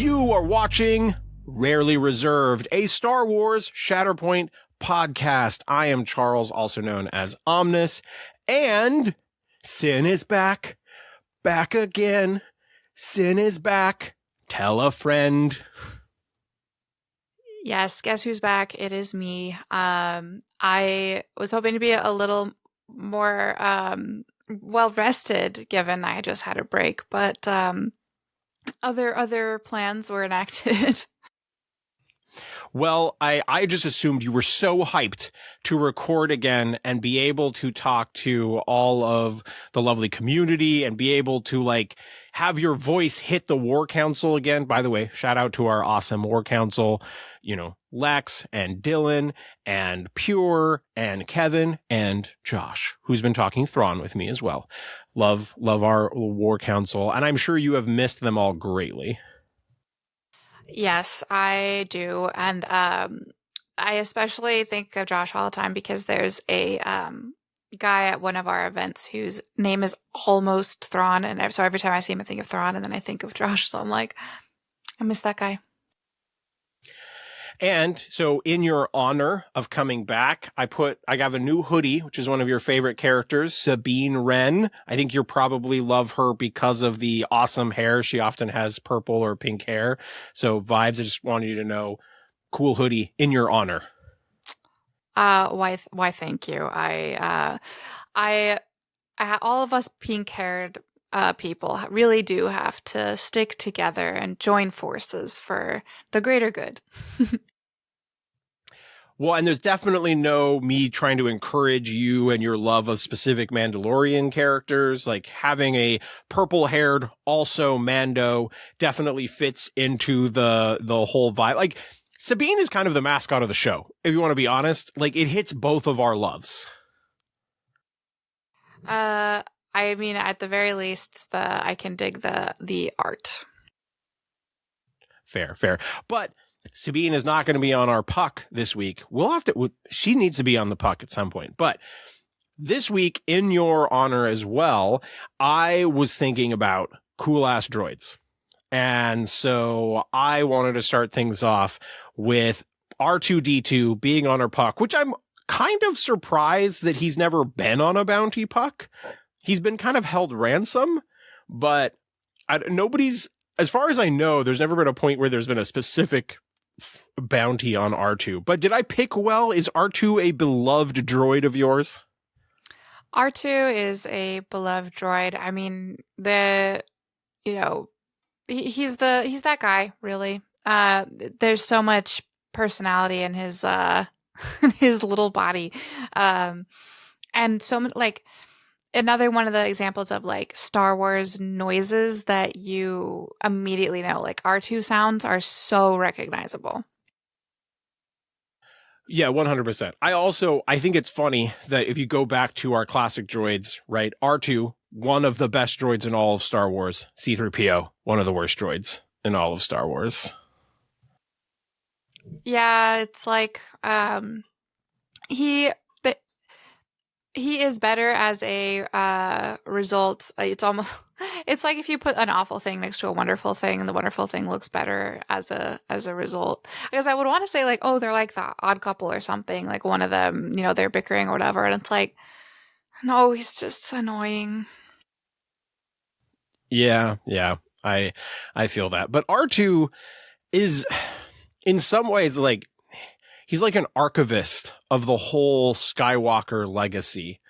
You are watching Rarely Reserved, a Star Wars Shatterpoint podcast. I am Charles, also known as Omnus, and Sin is back. Back again. Sin is back. Tell a friend. Yes, guess who's back? It is me. I was hoping to be a little more well rested, given I just had a break, but other plans were enacted. Well, I just assumed you were so hyped to record again and be able to talk to all of the lovely community and be able to like have your voice hit the War Council again. By the way, shout out to our awesome War Council, you know, Lex and Dylan and Pure and Kevin and Josh, who's been talking Thrawn with me as well. Love our War Council, and I'm sure you have missed them all greatly. Yes, I do. And I especially think of Josh all the time because there's a guy at one of our events whose name is almost Thrawn. And so every time I see him, I think of Thrawn and then I think of Josh. So I'm like, I miss that guy. And so in your honor of coming back, I got a new hoodie, which is one of your favorite characters, Sabine Wren. I think you probably love her because of the awesome hair. She often has purple or pink hair. So vibes, I just wanted you to know, cool hoodie in your honor. Why thank you. I all of us pink-haired people really do have to stick together and join forces for the greater good. Well, and there's definitely no me trying to encourage you and your love of specific Mandalorian characters. Like having a purple-haired also Mando definitely fits into the whole vibe. Like Sabine is kind of the mascot of the show, if you want to be honest. Like it hits both of our loves. I mean, at the very least, I can dig the art. Fair. But Sabine is not going to be on our puck this week. She needs to be on the puck at some point. But this week, in your honor as well, I was thinking about cool ass droids. And so I wanted to start things off with R2-D2 being on our puck, which I'm kind of surprised that he's never been on a bounty puck. He's been kind of held ransom, but nobody's, as far as I know, there's never been a point where there's been a specific bounty on R2. But did I pick well? Is R2 a beloved droid of yours? R2 is a beloved droid. I mean, he's that guy, really. There's so much personality in his his little body. And so like another one of the examples of like Star Wars noises that you immediately know, like R2 sounds are so recognizable. Yeah, 100%. I think it's funny that if you go back to our classic droids, right? R2, one of the best droids in all of Star Wars. C-3PO, one of the worst droids in all of Star Wars. Yeah, it's like he is better as a result. It's like if you put an awful thing next to a wonderful thing, and the wonderful thing looks better as a result. Because I would want to say like, oh, they're like the odd couple or something. Like one of them, they're bickering or whatever, and it's like, no, he's just annoying. Yeah, I feel that. But R2 is in some ways like he's like an archivist of the whole Skywalker legacy,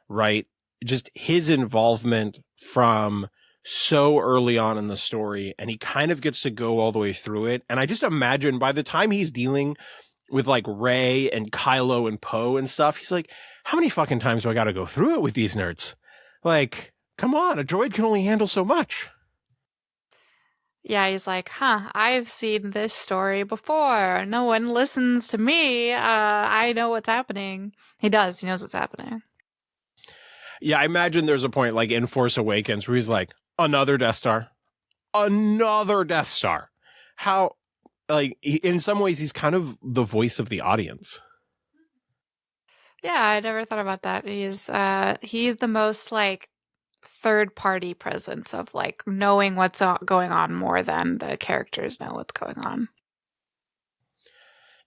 right? Just his involvement from so early on in the story, and he kind of gets to go all the way through it. And I just imagine by the time he's dealing with like Rey and Kylo and Poe and stuff, he's like, how many fucking times do I got to go through it with these nerds? Like, come on, a droid can only handle so much. Yeah, he's like, I've seen this story before. No one listens to me. I know what's happening. He does. He knows what's happening. Yeah, I imagine there's a point like in Force Awakens where he's like, another Death Star. Another Death Star. How, like, in some ways, he's kind of the voice of the audience. Yeah, I never thought about that. He's the most, like, third party presence of like knowing what's going on more than the characters know what's going on.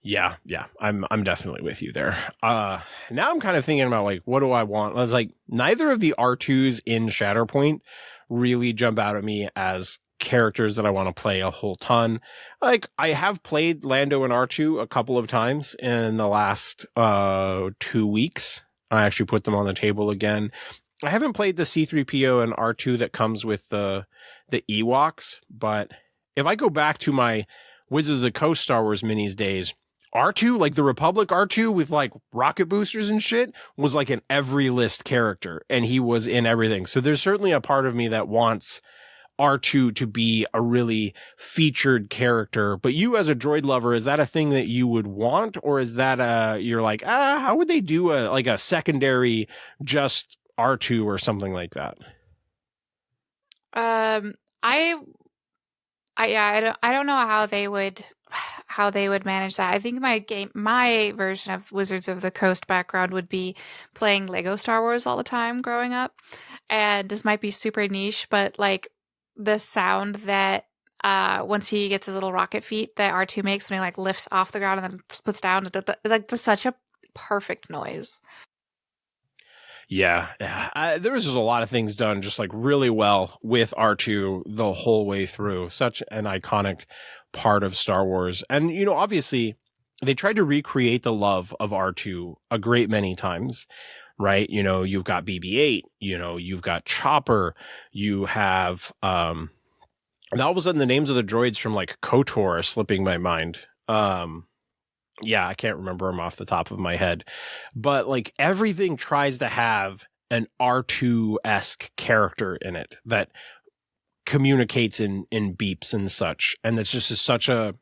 Yeah, I'm definitely with you there. Now I'm kind of thinking about like, what do I want? I was like, neither of the R2s in Shatterpoint really jump out at me as characters that I want to play a whole ton. Like, I have played Lando and R2 a couple of times in the last 2 weeks. I actually put them on the table again. I haven't played the C-3PO and R2 that comes with the Ewoks, but if I go back to my Wizards of the Coast Star Wars minis days, R2, like the Republic R2 with like rocket boosters and shit, was like an every list character, and he was in everything. So there's certainly a part of me that wants R2 to be a really featured character. But you as a droid lover, is that a thing that you would want? Or is that you're like, how would they do a secondary just R2 or something like that? I yeah, I don't know how they would manage that. I think my version of Wizards of the Coast background would be playing Lego Star Wars all the time growing up. And this might be super niche, but like the sound that once he gets his little rocket feet that R2 makes when he like lifts off the ground and then puts down, like that's such a perfect noise. Yeah. There was just a lot of things done just like really well with R2 the whole way through. Such an iconic part of Star Wars. And, obviously they tried to recreate the love of R2 a great many times, right? You've got BB-8, you've got Chopper, you have, and all of a sudden the names of the droids from like KOTOR are slipping my mind. Yeah, I can't remember them off the top of my head, but like everything tries to have an R2-esque character in it that communicates in beeps and such. And that's just such a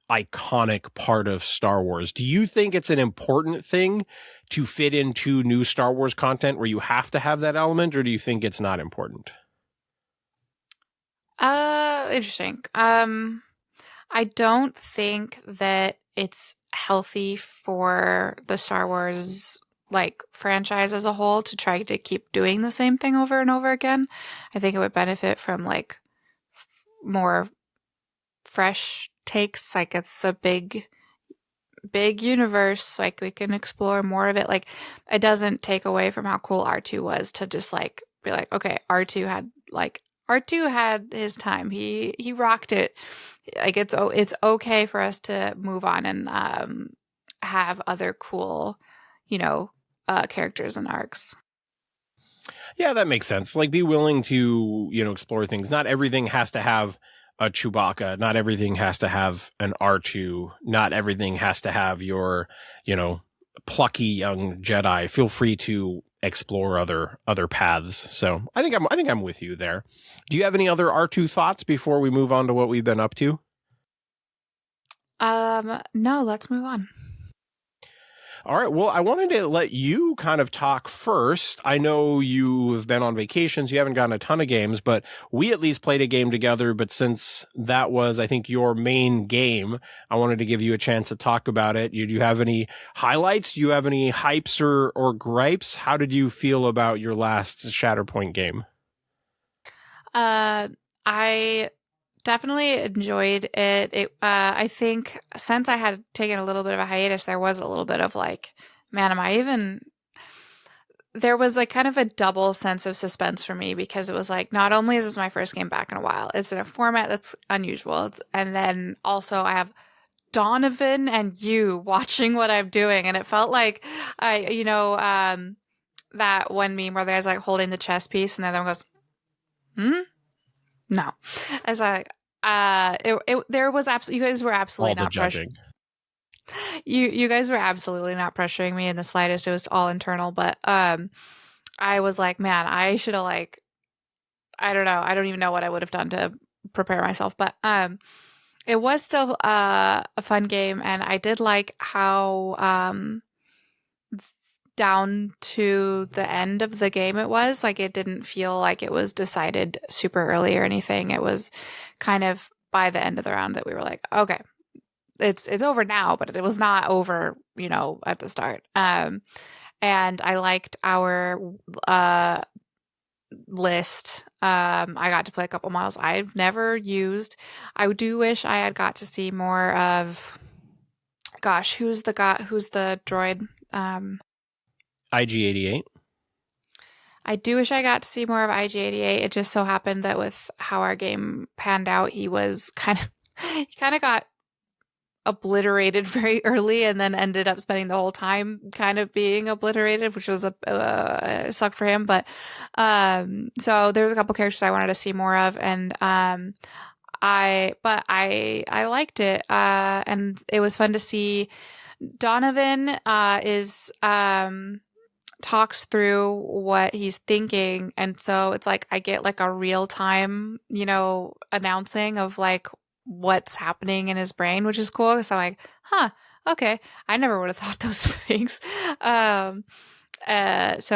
iconic part of Star Wars. Do you think it's an important thing to fit into new Star Wars content where you have to have that element, or do you think it's not important? Interesting. I don't think that it's healthy for the Star Wars like franchise as a whole to try to keep doing the same thing over and over again. I think it would benefit from like more fresh takes. Like it's a big universe. Like we can explore more of it. Like it doesn't take away from how cool R2 was to just like be like, okay, R2 had his time. He rocked it. Like it's okay for us to move on and have other cool, characters and arcs. Yeah, that makes sense. Like, be willing to, explore things. Not everything has to have a Chewbacca. Not everything has to have an R2. Not everything has to have your, plucky young Jedi. Feel free to explore other paths. So I think I'm with you there. Do you have any other R2 thoughts before we move on to what we've been up to? No, let's move on. All right. Well, I wanted to let you kind of talk first. I know you've been on vacations. You haven't gotten a ton of games, but we at least played a game together. But since that was, I think, your main game, I wanted to give you a chance to talk about it. Do you have any highlights? Do you have any hypes or gripes? How did you feel about your last Shatterpoint game? I definitely enjoyed it. I think since I had taken a little bit of a hiatus, there was a little bit of like, man, there was like kind of a double sense of suspense for me because it was like, not only is this my first game back in a while, it's in a format that's unusual. And then also I have Donovan and you watching what I'm doing. And it felt like that one meme where the guy's like holding the chess piece and the other one goes, hmm? No. As I there was absolutely, you guys were absolutely All the not judging. You guys were absolutely not pressuring me in the slightest. It was all internal, but I was like, man, I should have like, I don't know. I don't even know what I would have done to prepare myself, but it was still a fun game, and I did like how down to the end of the game it was. Like it didn't feel like it was decided super early or anything. It was kind of by the end of the round that we were like, okay, it's over now, but it was not over, at the start. And I liked our list. I got to play a couple models I've never used. I do wish I had got to see more of, gosh, who's the droid? IG-88. I do wish I got to see more of IG-88. It just so happened that with how our game panned out, he kind of got obliterated very early, and then ended up spending the whole time kind of being obliterated, which was a suck for him. But so there's a couple characters I wanted to see more of, and I liked it, and it was fun to see. Donovan is talks through what he's thinking, and so it's like I get like a real time, announcing of like what's happening in his brain, which is cool, because I'm like, okay, I never would have thought those things. So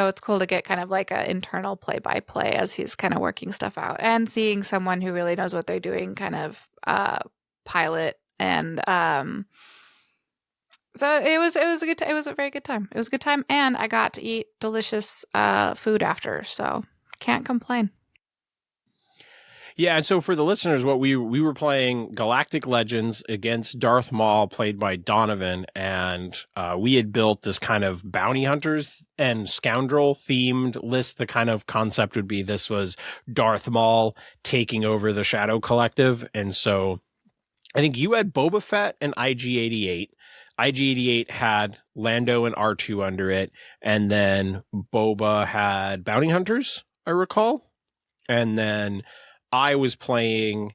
it's cool to get kind of like an internal play-by-play as he's kind of working stuff out, and seeing someone who really knows what they're doing kind of pilot. And so it was it was a very good time. It was a good time, and I got to eat delicious food after, so can't complain. Yeah, and so for the listeners, what we were playing Galactic Legends against Darth Maul, played by Donovan, and we had built this kind of bounty hunters and scoundrel themed list. The kind of concept would be this was Darth Maul taking over the Shadow Collective, and so I think you had Boba Fett and IG-88. IG-88 had Lando and R2 under it, and then Boba had bounty hunters, I recall, and then I was playing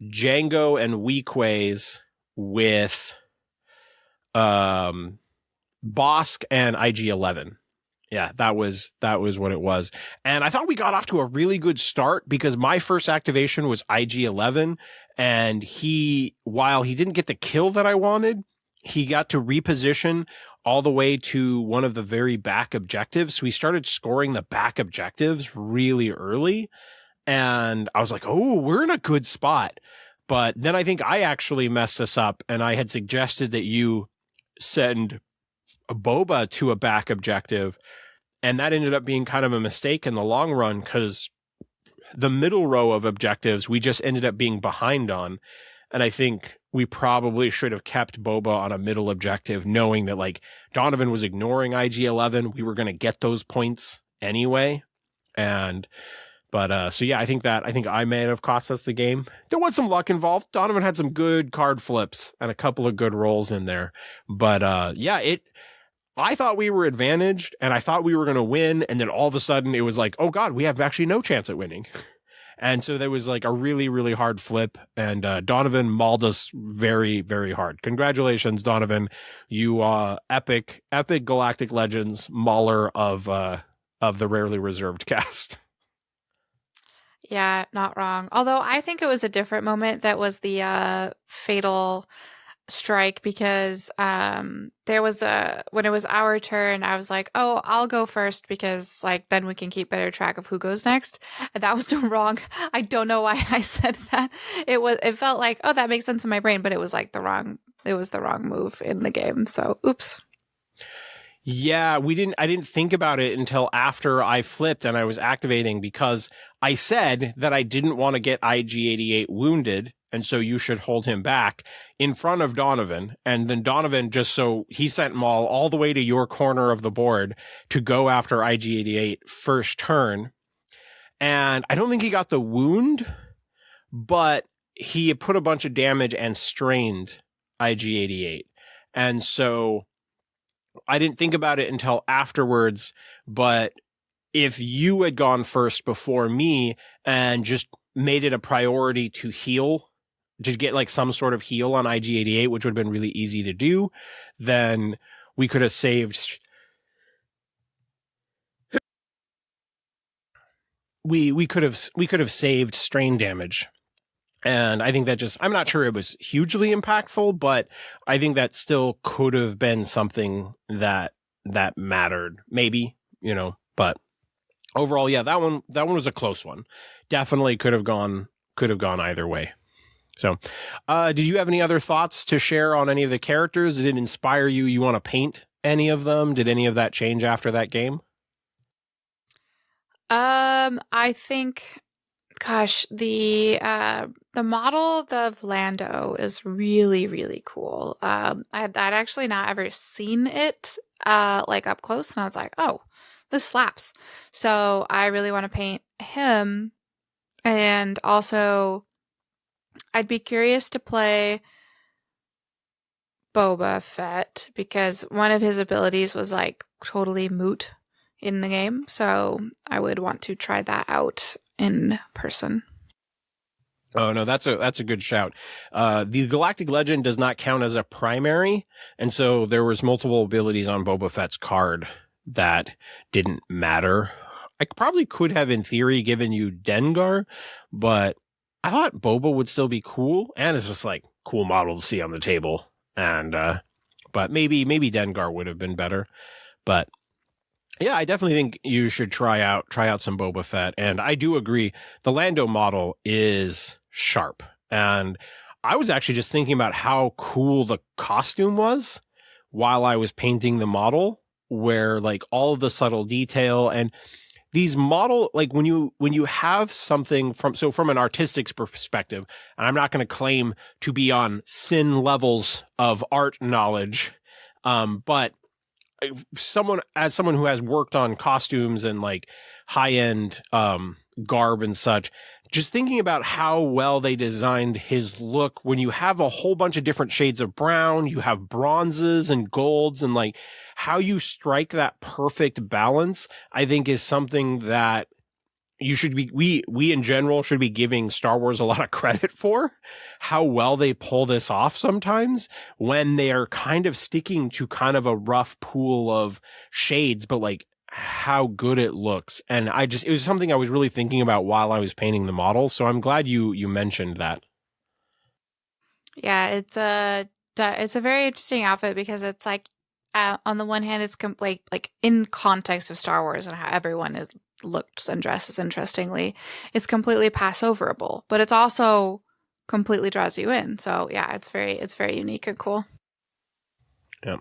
Django and Weequays with Bosk and IG-11. Yeah, that was what it was. And I thought we got off to a really good start, because my first activation was IG-11, and while he didn't get the kill that I wanted, he got to reposition all the way to one of the very back objectives. So we started scoring the back objectives really early. And I was like, oh, we're in a good spot. But then I think I actually messed this up, and I had suggested that you send a Boba to a back objective. And that ended up being kind of a mistake in the long run, because the middle row of objectives we just ended up being behind on. And I think we probably should have kept Boba on a middle objective, knowing that like Donovan was ignoring IG-11. We were going to get those points anyway. But so yeah, I think I may have cost us the game. There was some luck involved. Donovan had some good card flips and a couple of good rolls in there. But I thought we were advantaged, and I thought we were going to win. And then all of a sudden it was like, oh God, we have actually no chance at winning. And so there was like a really, really hard flip, and Donovan mauled us very, very hard. Congratulations, Donovan. You epic Galactic Legends mauler of the rarely reserved cast. Yeah, not wrong. Although I think it was a different moment that was the fatal strike, because there was when it was our turn, I was like, oh, I'll go first, because like then we can keep better track of who goes next. And that was wrong. I don't know why I said that. It felt like, oh, that makes sense in my brain, but it was like the wrong move in the game. So oops. Yeah, I didn't think about it until after I flipped and I was activating, because I said that I didn't want to get IG-88 wounded, and so you should hold him back in front of Donovan. And then Donovan he sent Maul all the way to your corner of the board to go after IG-88 first turn. And I don't think he got the wound, but he put a bunch of damage and strained IG-88. And so I didn't think about it until afterwards, but if you had gone first before me and just made it a priority to heal, to get like some sort of heal on IG-88, which would have been really easy to do, then we could have saved. We could have saved strain damage. And I think that I'm not sure it was hugely impactful, but I think that still could have been something that mattered, maybe, but overall, yeah, that one was a close one. Definitely could have gone either way. So, did you have any other thoughts to share on any of the characters? Did it inspire you? You want to paint any of them? Did any of that change after that game? I think, gosh, the model of Lando is really, really cool. I'd actually not ever seen it like up close, and I was like, oh, this slaps. So I really want to paint him, and also I'd be curious to play Boba Fett because one of his abilities was like totally moot in the game. So I would want to try that out in person. Oh no, that's a good shout. The Galactic Legend does not count as a primary, and so there was multiple abilities on Boba Fett's card that didn't matter. I probably could have, in theory, given you Dengar, but I thought Boba would still be cool, and it's just like cool model to see on the table. And but maybe Dengar would have been better. But yeah, I definitely think you should try out some Boba Fett, and I do agree the Lando model is sharp. And I was actually just thinking about how cool the costume was while I was painting the model, where like all of the subtle detail and these model, like when you have something from an artistic perspective, and I'm not going to claim to be on sin levels of art knowledge, but someone who has worked on costumes and like high end garb and such, just thinking about how well they designed his look when you have a whole bunch of different shades of brown, you have bronzes and golds, and like how you strike that perfect balance, I think is something that you should be, we in general should be giving Star Wars a lot of credit for how well they pull this off sometimes when they are kind of sticking to kind of a rough pool of shades, but like how good it looks. And it was something I was really thinking about while I was painting the model. So I'm glad you mentioned that. Yeah, it's a very interesting outfit because it's like on the one hand, it's like in context of Star Wars and how everyone is looks and dresses interestingly, it's completely pass overable, but it's also completely draws you in. So yeah, it's very unique and cool. Yeah.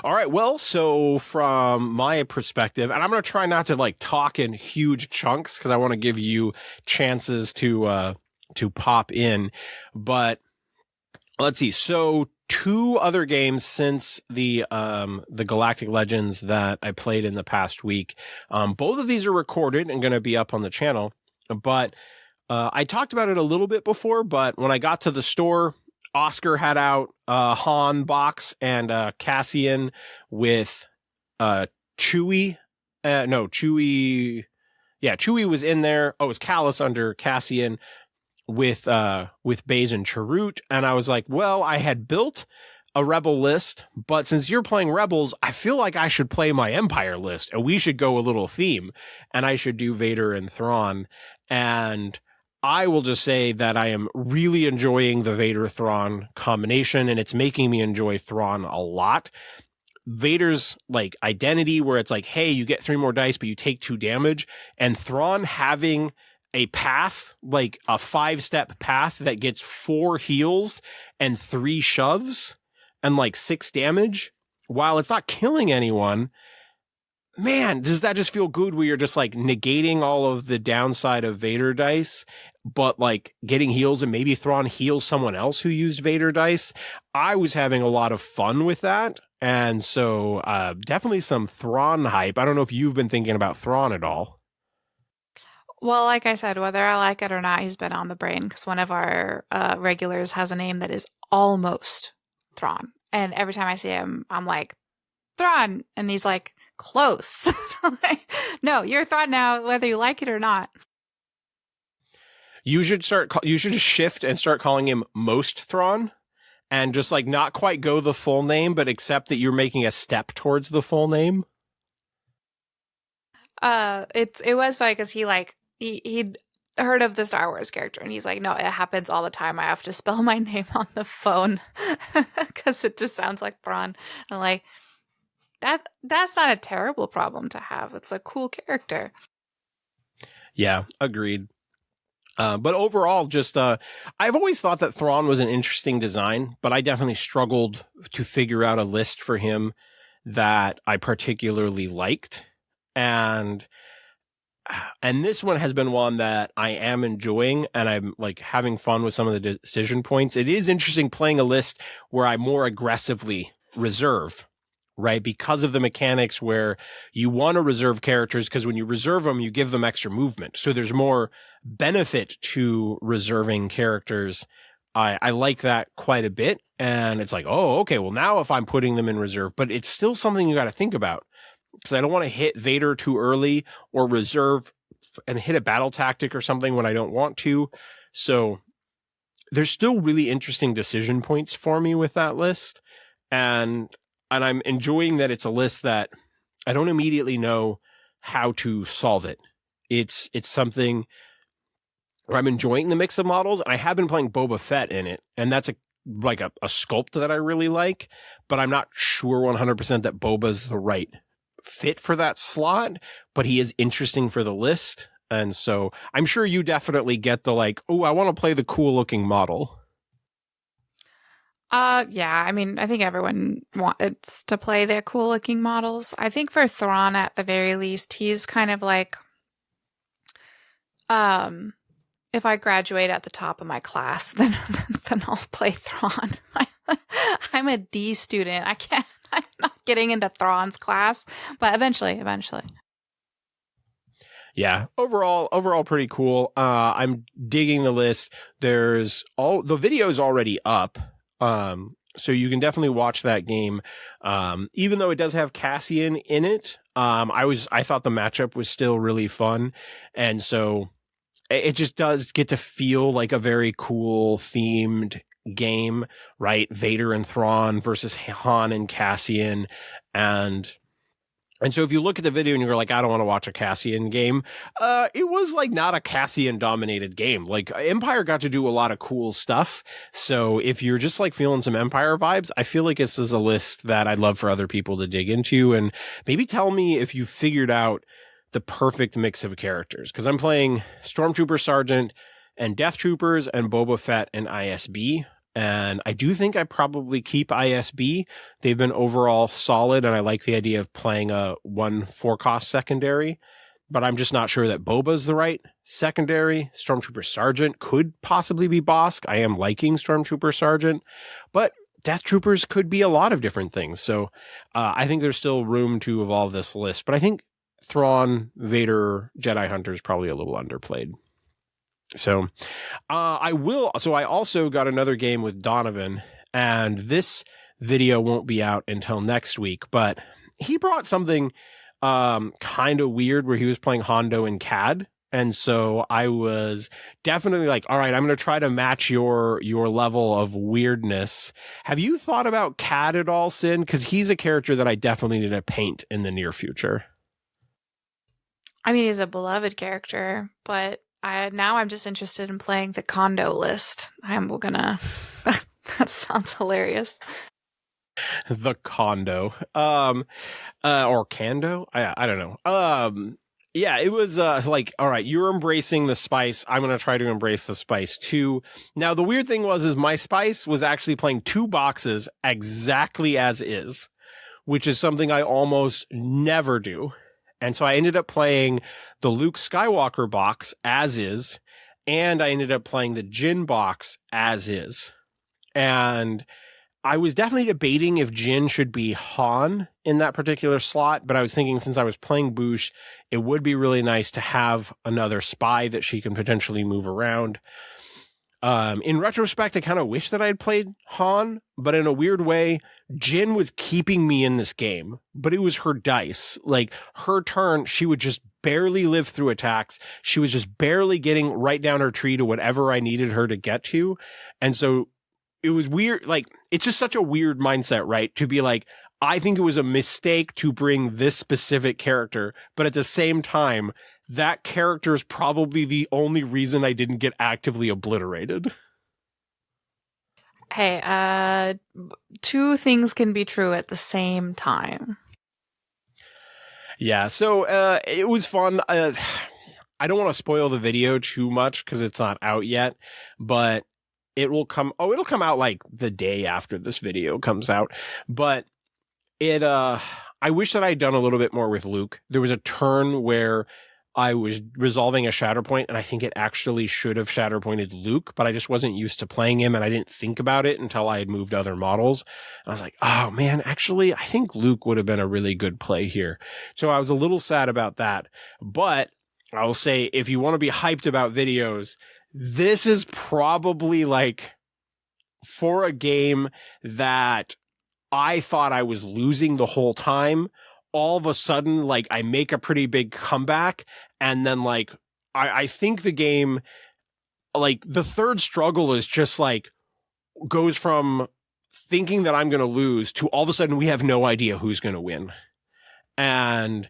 All right. Well, so from my perspective, and I'm going to try not to like talk in huge chunks because I want to give you chances to pop in, but let's see. So two other games since the Galactic Legends that I played in the past week. Both of these are recorded and going to be up on the channel, but I talked about it a little bit before, but when I got to the store, Oscar had out Han box and Cassian with Chewie. No, Chewie. Yeah, Chewie was in there. Oh, it was Callus under Cassian with Baze and Chirrut, and I was like, well, I had built a Rebel list, but since you're playing Rebels, I feel like I should play my Empire list, and we should go a little theme, and I should do Vader and Thrawn, and I will just say that I am really enjoying the Vader Thrawn combination, and it's making me enjoy Thrawn a lot. Vader's like identity, where it's like, hey, you get 3 more dice, but you take 2 damage, and Thrawn having a path, like a 5-step path that gets 4 heals and 3 shoves and like 6 damage, while it's not killing anyone. Man, does that just feel good where you're just like negating all of the downside of Vader dice, but like getting heals, and maybe Thrawn heals someone else who used Vader dice? I was having a lot of fun with that. And so definitely some Thrawn hype. I don't know if you've been thinking about Thrawn at all. Well, like I said, whether I like it or not, he's been on the brain because one of our regulars has a name that is almost Thrawn. And every time I see him, I'm like, Thrawn. And he's like, close. I'm like, no, you're Thrawn now, whether you like it or not. You should just shift and start calling him Most Thrawn, and just like not quite go the full name, but accept that you're making a step towards the full name. It was funny because he'd heard of the Star Wars character and he's like, no, it happens all the time. I have to spell my name on the phone because it just sounds like Thrawn. I'm like, that's not a terrible problem to have. It's a cool character. Yeah, agreed. But overall, just I've always thought that Thrawn was an interesting design, but I definitely struggled to figure out a list for him that I particularly liked. And And this one has been one that I am enjoying, and I'm like having fun with some of the decision points. It is interesting playing a list where I more aggressively reserve, right? Because of the mechanics where you want to reserve characters, because when you reserve them, you give them extra movement. So there's more benefit to reserving characters. I like that quite a bit. And it's like, oh, okay, well, now if I'm putting them in reserve, but it's still something you got to think about, because I don't want to hit Vader too early or reserve and hit a battle tactic or something when I don't want to. So there's still really interesting decision points for me with that list. And I'm enjoying that it's a list that I don't immediately know how to solve it. It's something where I'm enjoying the mix of models. I have been playing Boba Fett in it, and that's a sculpt that I really like, but I'm not sure 100% that Boba's the right fit for that slot, but he is interesting for the list. And so I'm sure you definitely get the like, oh, I want to play the cool looking model. Yeah, I mean, I think everyone wants to play their cool looking models. I think for Thrawn, at the very least, he's kind of like, if I graduate at the top of my class, then I'll play Thrawn. I'm a D student. I'm not getting into Thrawn's class, but eventually. Yeah, overall pretty cool. I'm digging the list. There's the video's already up. So you can definitely watch that game. Even though it does have Cassian in it, I thought the matchup was still really fun. And so it just does get to feel like a very cool themed game, right? Vader and Thrawn versus Han and Cassian. And so if you look at the video and you're like, I don't want to watch a Cassian game, it was like not a Cassian dominated game. Like Empire got to do a lot of cool stuff. So if you're just like feeling some Empire vibes, I feel like this is a list that I'd love for other people to dig into, and maybe tell me if you figured out the perfect mix of characters. Cause I'm playing Stormtrooper Sergeant and Death Troopers and Boba Fett and ISB. And I do think I probably keep ISB. They've been overall solid, and I like the idea of playing a 1/4 cost secondary, but I'm just not sure that Boba's the right secondary. Stormtrooper Sergeant could possibly be Bosk. I am liking Stormtrooper Sergeant, but Death Troopers could be a lot of different things. So I think there's still room to evolve this list, but I think Thrawn, Vader, Jedi Hunter is probably a little underplayed. So I also got another game with Donovan, and this video won't be out until next week, but he brought something kind of weird where he was playing Hondo and CAD. And so I was definitely like, all right, I'm going to try to match your level of weirdness. Have you thought about CAD at all, Sin? Because he's a character that I definitely need to paint in the near future. I mean, he's a beloved character, but I'm just interested in playing the Kondo list. I'm gonna. That sounds hilarious. The Kondo, or Kando. I don't know. Yeah, it was like, all right, you're embracing the spice. I'm going to try to embrace the spice too. Now, the weird thing is my spice was actually playing 2 boxes exactly as is, which is something I almost never do. And so I ended up playing the Luke Skywalker box as is, and I ended up playing the Jin box as is. And I was definitely debating if Jin should be Han in that particular slot, but I was thinking since I was playing Boushh, it would be really nice to have another spy that she can potentially move around. In retrospect, I kind of wish that I had played Han, but in a weird way, Jin was keeping me in this game, but it was her dice. Like her turn, she would just barely live through attacks. She was just barely getting right down her tree to whatever I needed her to get to. And so it was weird. Like, it's just such a weird mindset, right? To be like, I think it was a mistake to bring this specific character, but at the same time, that character is probably the only reason I didn't get actively obliterated. Hey, 2 things can be true at the same time. Yeah, so it was fun. I don't want to spoil the video too much because it's not out yet, but it'll come out like the day after this video comes out. But I wish that I'd done a little bit more with Luke. There was a turn where I was resolving a Shatterpoint, and I think it actually should have Shatterpointed Luke, but I just wasn't used to playing him, and I didn't think about it until I had moved other models. And I was like, oh man, actually, I think Luke would have been a really good play here. So I was a little sad about that. But I will say, if you want to be hyped about videos, this is probably like, for a game that I thought I was losing the whole time, all of a sudden, like, I make a pretty big comeback, and then, like, I think the game, like, the third struggle is just, like, goes from thinking that I'm going to lose to all of a sudden we have no idea who's going to win. And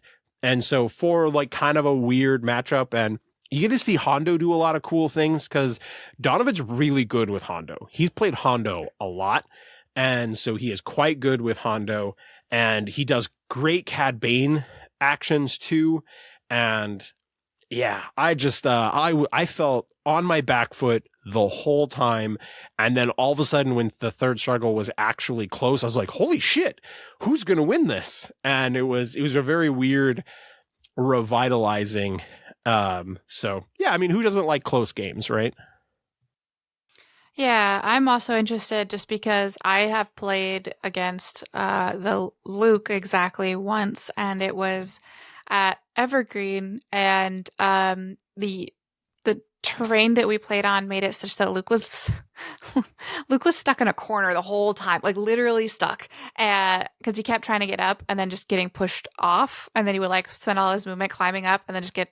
so for, like, kind of a weird matchup, and you get to see Hondo do a lot of cool things, because Donovan's really good with Hondo. He's played Hondo a lot, and so he is quite good with Hondo, and he does great Cad Bane actions too. And yeah, I just, I felt on my back foot the whole time. And then all of a sudden, when the third struggle was actually close, I was like, holy shit, who's going to win this? And it was a very weird, revitalizing. So yeah, I mean, who doesn't like close games, right? Yeah, I'm also interested just because I have played against the Luke exactly once, and it was at Evergreen, and the terrain that we played on made it such that Luke was Luke was stuck in a corner the whole time, like literally stuck, because he kept trying to get up and then just getting pushed off, and then he would like spend all his movement climbing up and then just get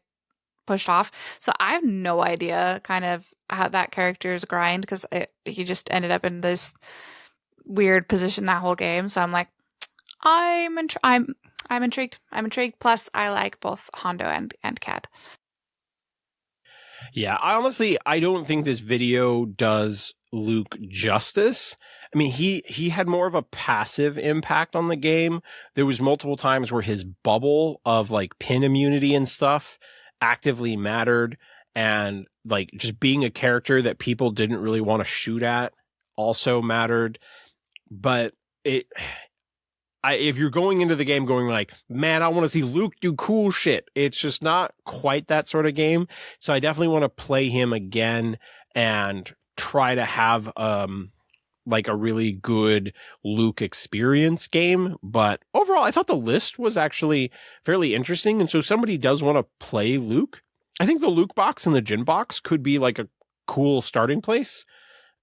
pushed off. So I have no idea kind of how that character's grind, because he just ended up in this weird position that whole game. So I'm like, I'm intrigued. I'm intrigued. Plus, I like both Hondo and Cad. Yeah, I don't think this video does Luke justice. I mean, he had more of a passive impact on the game. There was multiple times where his bubble of like pin immunity and stuff actively mattered, and like just being a character that people didn't really want to shoot at also mattered. But if you're going into the game going like, man, I want to see Luke do cool shit, it's just not quite that sort of game. So I definitely want to play him again and try to have like a really good Luke experience game. But overall, I thought the list was actually fairly interesting. And so if somebody does want to play Luke, I think the Luke box and the Jin box could be like a cool starting place.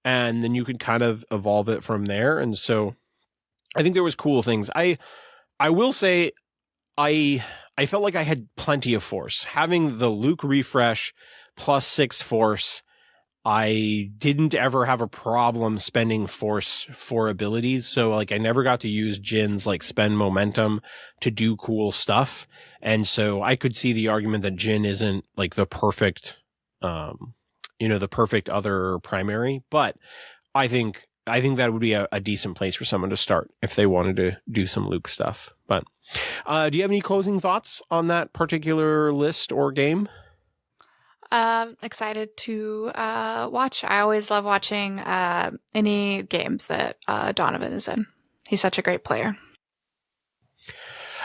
And then you could kind of evolve it from there. And so I think there was cool things. I will say I felt like I had plenty of force. Having the Luke refresh plus 6 force, I didn't ever have a problem spending force for abilities. So like I never got to use Jin's like spend momentum to do cool stuff. And so I could see the argument that Jin isn't like the perfect the perfect other primary, but I think that would be a decent place for someone to start if they wanted to do some Luke stuff. But do you have any closing thoughts on that particular list or game? Excited to watch. I always love watching any games that Donovan is in. He's such a great player.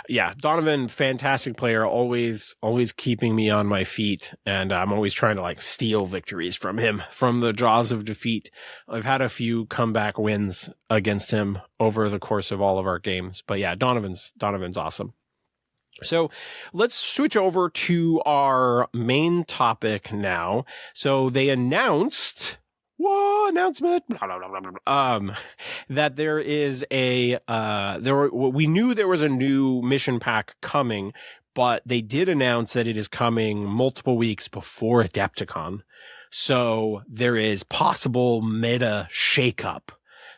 Yeah, Donovan, fantastic player, always keeping me on my feet, and I'm always trying to like steal victories from him from the jaws of defeat. I've had a few comeback wins against him over the course of all of our games, but yeah, Donovan's awesome. So let's switch over to our main topic now. So they announced announcement that there is we knew there was a new mission pack coming, but they did announce that it is coming multiple weeks before Adepticon. So there is possible meta shakeup.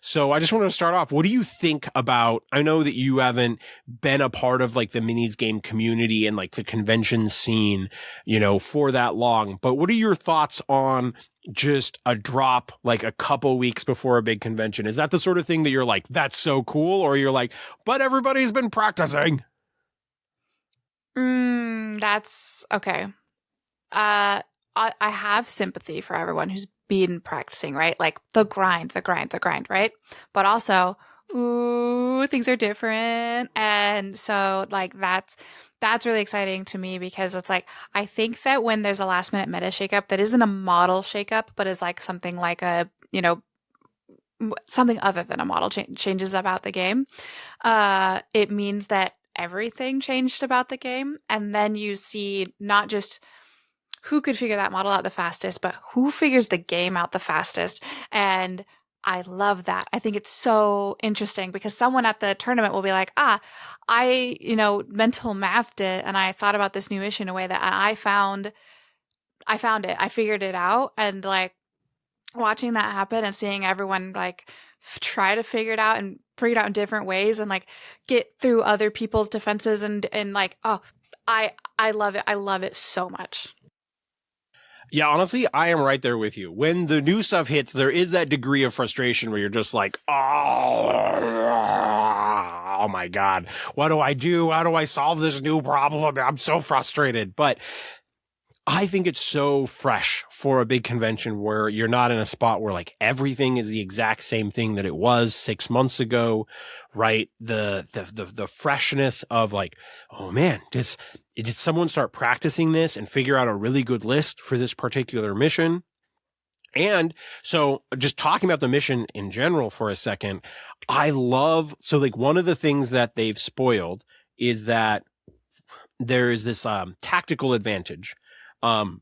So I just want to start off. What do you think about, I know that you haven't been a part of like the minis game community and like the convention scene, for that long, but what are your thoughts on just a drop like a couple weeks before a big convention? Is that the sort of thing that you're like, that's so cool? Or you're like, but everybody's been practicing? That's okay. I have sympathy for everyone who's been practicing, right? Like the grind, right? But also, things are different. And so like that's really exciting to me because it's like I think that when there's a last minute meta shakeup that isn't a model shakeup, but is like something like a, something other than a model changes about the game, it means that everything changed about the game. And then you see not just who could figure that model out the fastest, but who figures the game out the fastest. And I love that. I think it's so interesting because someone at the tournament will be like, I, mental mathed it and I thought about this new mission in a way that I found it. I figured it out. And like watching that happen and seeing everyone like try to figure it out and figure it out in different ways and like get through other people's defenses and like, I love it. I love it so much. Yeah, honestly, I am right there with you. When the new stuff hits, there is that degree of frustration where you're just like, oh my God, what do I do? How do I solve this new problem? I'm so frustrated. But I think it's so fresh for a big convention where you're not in a spot where like everything is the exact same thing that it was 6 months ago, right? The freshness of like, oh man, did someone start practicing this and figure out a really good list for this particular mission? And so just talking about the mission in general for a second, so like one of the things that they've spoiled is that there is this tactical advantage. And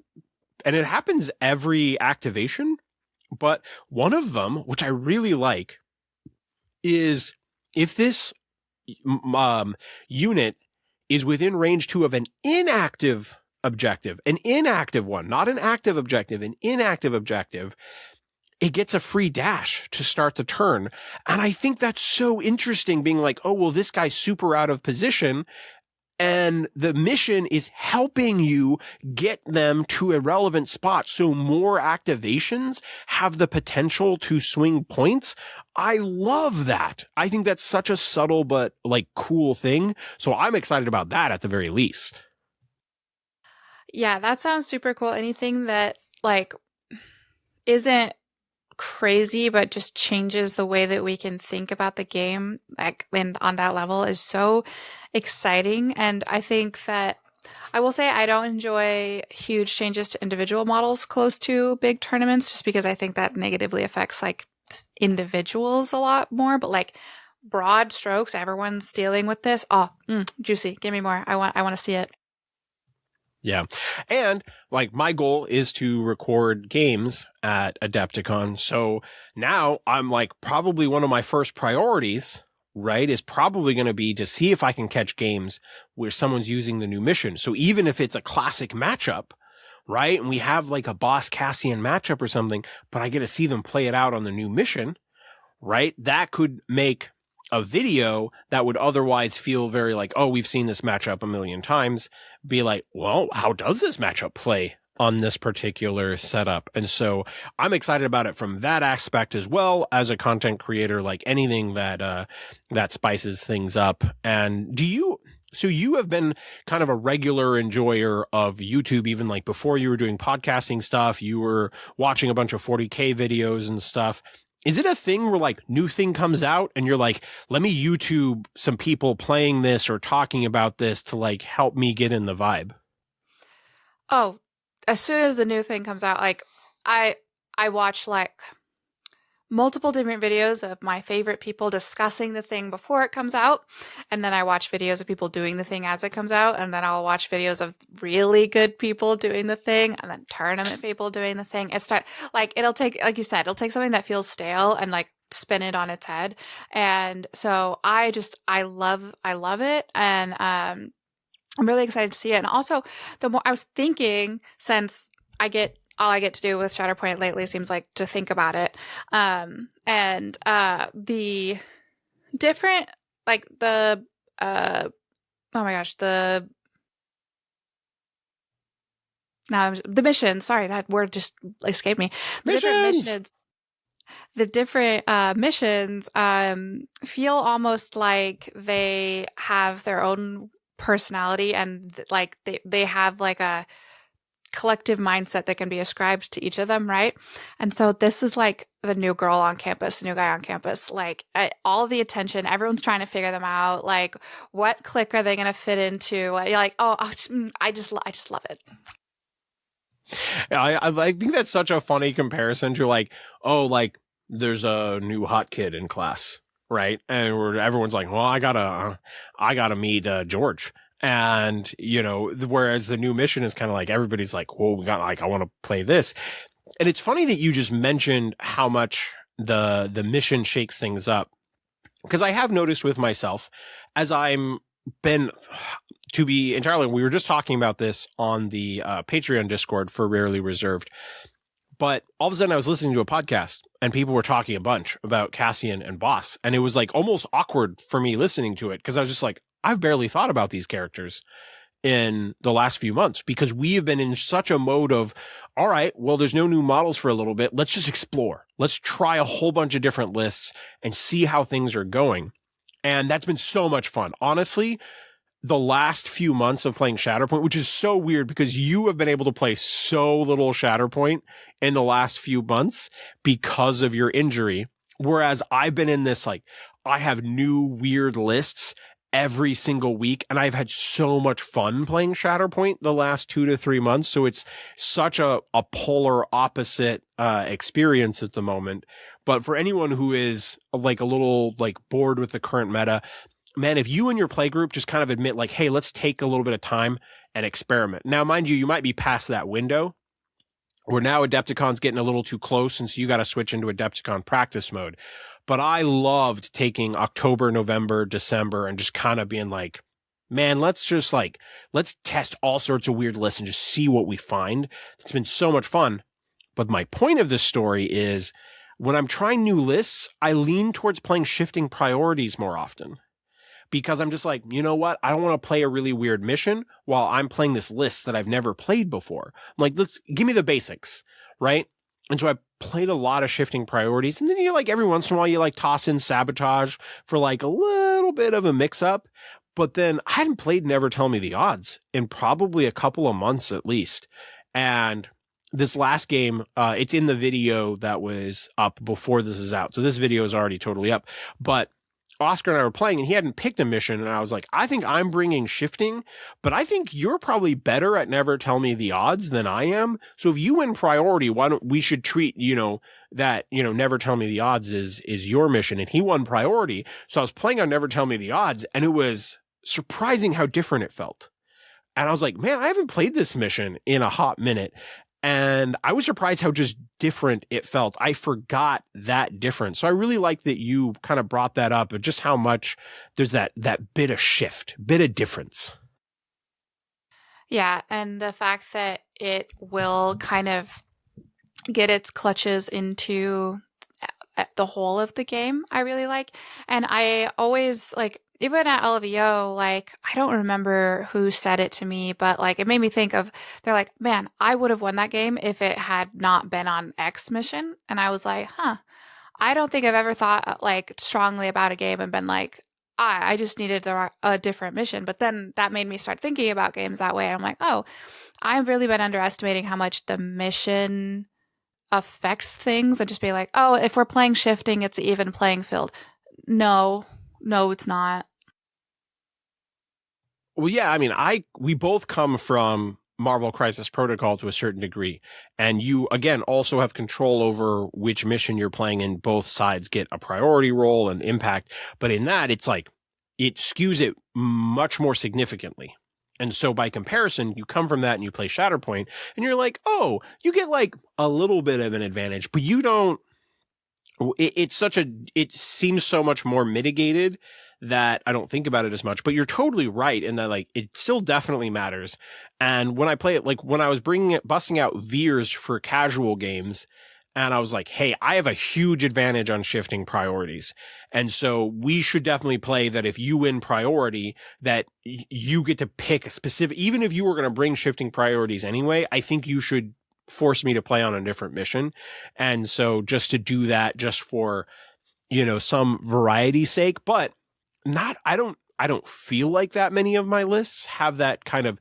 it happens every activation, but one of them, which I really like, is if this unit is within range 2 of an inactive objective, an inactive one, not an active objective, an inactive objective, it gets a free dash to start the turn. And I think that's so interesting, being like, oh, well, this guy's super out of position. And the mission is helping you get them to a relevant spot. So more activations have the potential to swing points. I love that. I think that's such a subtle but like cool thing. So I'm excited about that at the very least. Yeah, that sounds super cool. Anything that like isn't crazy but just changes the way that we can think about the game like on that level is so exciting. And I think that I will say I don't enjoy huge changes to individual models close to big tournaments just because I think that negatively affects like individuals a lot more, but like broad strokes, everyone's dealing with this. Juicy, give me more. I want to see it. Yeah. And like my goal is to record games at Adepticon. So now I'm like probably one of my first priorities, right, is probably going to be to see if I can catch games where someone's using the new mission. So even if it's a classic matchup, right, and we have like a Boss Cassian matchup or something, but I get to see them play it out on the new mission, right, that could make a video that would otherwise feel very like, oh, we've seen this matchup a million times, be like, well, how does this matchup play on this particular setup? And so I'm excited about it from that aspect as well as a content creator, like anything that spices things up. And so you have been kind of a regular enjoyer of YouTube, even like before you were doing podcasting stuff, you were watching a bunch of 40K videos and stuff. Is it a thing where like new thing comes out and you're like, let me YouTube some people playing this or talking about this to like help me get in the vibe? Oh, as soon as the new thing comes out, like I watch like multiple different videos of my favorite people discussing the thing before it comes out, and then I watch videos of people doing the thing as it comes out, and then I'll watch videos of really good people doing the thing, and then tournament people doing the thing. It'll take, like you said, it'll take something that feels stale and like spin it on its head. And so I love it, and I'm really excited to see it. And also, the more I was thinking, since all I get to do with Shatterpoint lately seems like to think about it. The different, like the, oh my gosh, the missions, sorry, that word just escaped me. The different missions feel almost like they have their own personality, and like they have like collective mindset that can be ascribed to each of them, right? And so this is like the new girl on campus, new guy on campus, like all the attention, everyone's trying to figure them out. Like, what clique are they going to fit into? You're like, oh, I just love it. I think that's such a funny comparison to like, oh, like there's a new hot kid in class, right? And everyone's like, well, I gotta meet George. And, you know, whereas the new mission is kind of like everybody's like, well, we got like, I want to play this. And it's funny that you just mentioned how much the mission shakes things up. Because I have noticed with myself as I'm been, to be entirely, we were just talking about this on the Patreon Discord for Rarely Reserved. But all of a sudden I was listening to a podcast and people were talking a bunch about Cassian and Boss. And it was like almost awkward for me listening to it because I was just like, I've barely thought about these characters in the last few months because we have been in such a mode of, all right, well, there's no new models for a little bit. Let's just explore. Let's try a whole bunch of different lists and see how things are going. And that's been so much fun. Honestly, the last few months of playing Shatterpoint, which is so weird because you have been able to play so little Shatterpoint in the last few months because of your injury. Whereas I've been in this, like, I have new weird lists every single week, and I've had so much fun playing Shatterpoint the last 2 to 3 months. So it's such a polar opposite experience at the moment. But for anyone who is like a little like bored with the current meta, man, if you and your play group just kind of admit like, hey, let's take a little bit of time and experiment. Now, mind you, you might be past that window. Where now Adepticon's getting a little too close, and so you got to switch into Adepticon practice mode. But I loved taking October, November, December, and just kind of being like, man, let's test all sorts of weird lists and just see what we find. It's been so much fun. But my point of this story is when I'm trying new lists, I lean towards playing shifting priorities more often. Because I'm just like, you know what? I don't want to play a really weird mission while I'm playing this list that I've never played before. I'm like, give me the basics, right? And so I played a lot of shifting priorities. And then you like every once in a while, you like toss in sabotage for like a little bit of a mix up. But then I hadn't played Never Tell Me the Odds in probably a couple of months at least. And this last game, it's in the video that was up before this is out. So this video is already totally up. But Oscar and I were playing and he hadn't picked a mission. And I was like, I think I'm bringing shifting, but I think you're probably better at Never Tell Me the Odds than I am. So if you win priority, why don't we should treat, that, Never Tell Me the Odds is your mission. And he won priority. So I was playing on Never Tell Me the Odds and it was surprising how different it felt. And I was like, man, I haven't played this mission in a hot minute. And I was surprised how just different it felt. I forgot that difference. So I really like that you kind of brought that up, and just how much there's that bit of shift, bit of difference. Yeah, and the fact that it will kind of get its clutches into the whole of the game, I really like. And I always like, even at LVO, like, I don't remember who said it to me, but like, it made me think of, they're like, man, I would have won that game if it had not been on X mission. And I was like, I don't think I've ever thought like strongly about a game and been like, I just needed a different mission. But then that made me start thinking about games that way. And I'm like, oh, I've really been underestimating how much the mission affects things, and just be like, oh, if we're playing shifting, it's an even playing field. No, it's not. Well, yeah, I mean, we both come from Marvel Crisis Protocol to a certain degree, and you, again, also have control over which mission you're playing, and both sides get a priority role and impact. But in that, it's like, it skews it much more significantly. And so by comparison, you come from that and you play Shatterpoint, and you're like, oh, you get like a little bit of an advantage, but you don't. It seems so much more mitigated that I don't think about it as much, but you're totally right in that, like, it still definitely matters. And when I play it, like when I was busting out Veers for casual games, and I was like, hey, I have a huge advantage on shifting priorities. And so we should definitely play that if you win priority, that you get to pick a specific, even if you were going to bring shifting priorities anyway, I think you should force me to play on a different mission. And so just to do that just for, some variety's sake, but I don't feel like that many of my lists have that kind of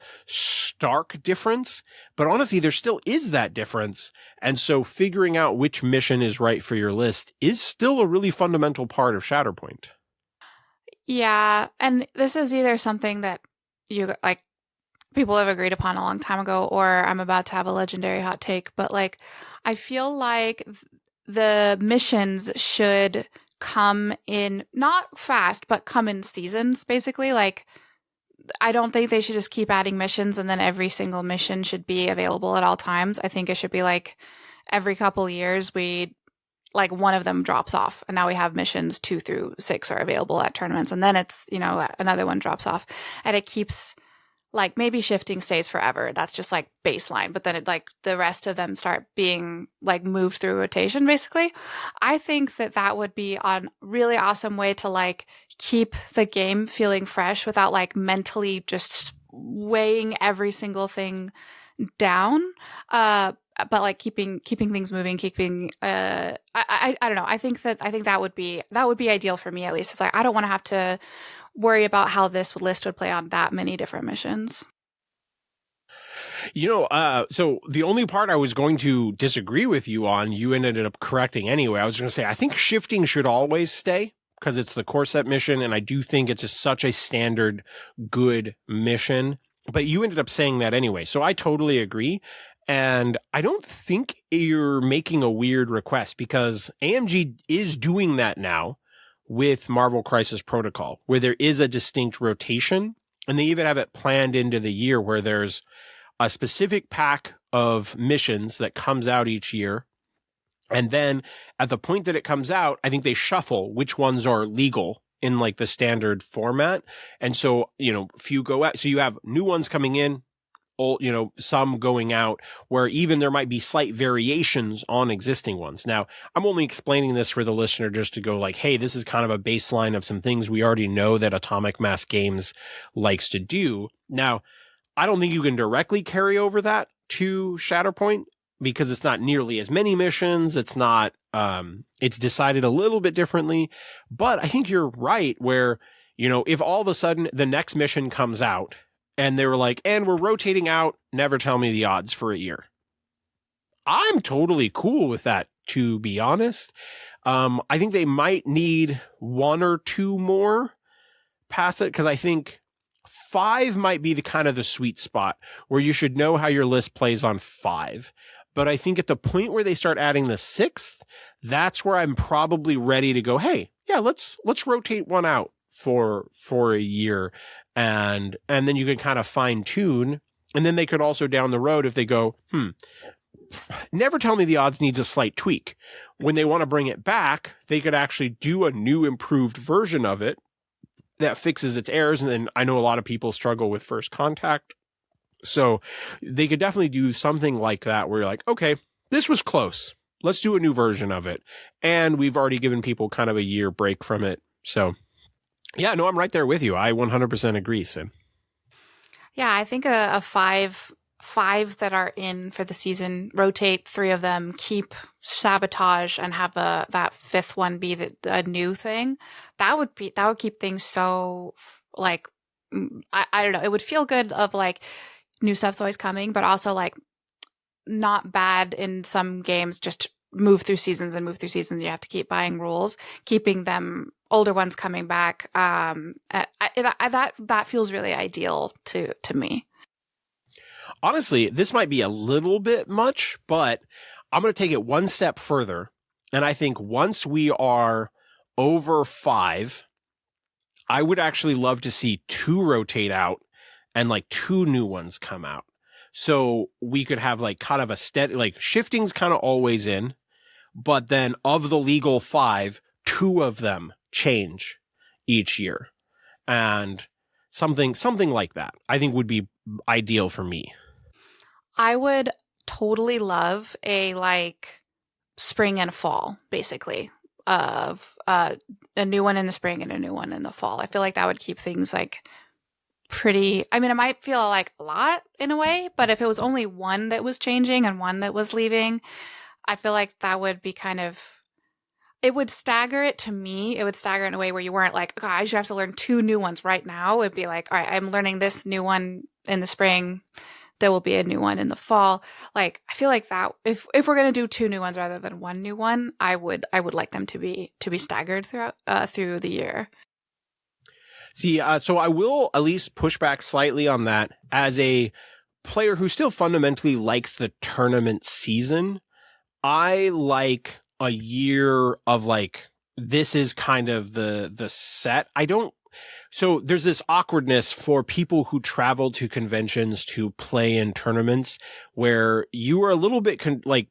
stark difference, but honestly, there still is that difference. And so figuring out which mission is right for your list is still a really fundamental part of Shatterpoint. Yeah, and this is either something that you like people have agreed upon a long time ago, or I'm about to have a legendary hot take, but like I feel like the missions should come in not fast, but come in seasons, basically. Like I don't think they should just keep adding missions and then every single mission should be available at all times. I think it should be like every couple years we like one of them drops off and now we have missions 2 through 6 are available at tournaments, and then it's, you know, another one drops off, and it keeps like maybe shifting stays forever. That's just like baseline. But then it like the rest of them start being like moved through rotation, basically. I think that that would be a really awesome way to like keep the game feeling fresh without like mentally just weighing every single thing down. But like keeping things moving, keeping I don't know. I think that would be ideal for me, at least. It's like I don't want to have to worry about how this list would play on that many different missions. So the only part I was going to disagree with you on, you ended up correcting anyway. I was going to say, I think shifting should always stay because it's the core set mission, and I do think it's just such a standard good mission. But you ended up saying that anyway, so I totally agree. And I don't think you're making a weird request because AMG is doing that now with Marvel Crisis Protocol, where there is a distinct rotation, and they even have it planned into the year where there's a specific pack of missions that comes out each year. And then at the point that it comes out, I think they shuffle which ones are legal in like the standard format. And so, few go out. So you have new ones coming in, old, some going out, where even there might be slight variations on existing ones. Now, I'm only explaining this for the listener just to go like, hey, this is kind of a baseline of some things we already know that Atomic Mass Games likes to do. Now, I don't think you can directly carry over that to Shatterpoint because it's not nearly as many missions. It's not, it's decided a little bit differently, but I think you're right where, if all of a sudden the next mission comes out and they were like, and we're rotating out, never tell me the odds for a year. I'm totally cool with that, to be honest. I think they might need 1 or 2 more past it because I think 5 might be the kind of the sweet spot where you should know how your list plays on 5. But I think at the point where they start adding the 6th, that's where I'm probably ready to go, hey, yeah, let's rotate one out for a year. And then you can kind of fine tune. And then they could also down the road, if they go, never tell me the odds needs a slight tweak. When they want to bring it back, they could actually do a new improved version of it that fixes its errors. And then I know a lot of people struggle with first contact. So they could definitely do something like that where you're like, okay, this was close. Let's do a new version of it. And we've already given people kind of a year break from it. So yeah, no, I'm right there with you. I 100% agree, Sin. Yeah, I think a five that are in for the season, rotate 3 of them, keep sabotage, and have that 5th one be a new thing. That would keep things so like I don't know. It would feel good of like new stuff's always coming, but also like not bad in some games. Just move through seasons. You have to keep buying rules, keeping them older ones coming back. That feels really ideal to me. Honestly, this might be a little bit much, but I'm going to take it one step further. And I think once we are over 5, I would actually love to see 2 rotate out and like 2 new ones come out. So we could have like kind of a steady, like shifting's kind of always in, but then of the legal 5, 2 of them change each year. And something like that, I think would be ideal for me. I would totally love a like spring and fall, basically, of a new one in the spring and a new one in the fall. I feel like that would keep things like pretty. I mean, it might feel like a lot in a way, but if it was only one that was changing and one that was leaving, I feel like that would be kind of. It would stagger it to me. It would stagger it in a way where you weren't like, guys, you have to learn 2 new ones right now. It'd be like, all right, I'm learning this new one in the spring, there will be a new one in the fall. Like, I feel like that if we're gonna do 2 new ones rather than 1 new one, I would like them to be staggered throughout through the year. See, so I will at least push back slightly on that as a player who still fundamentally likes the tournament season. I like a year of like, this is kind of the set. So there's this awkwardness for people who travel to conventions to play in tournaments where you are a little bit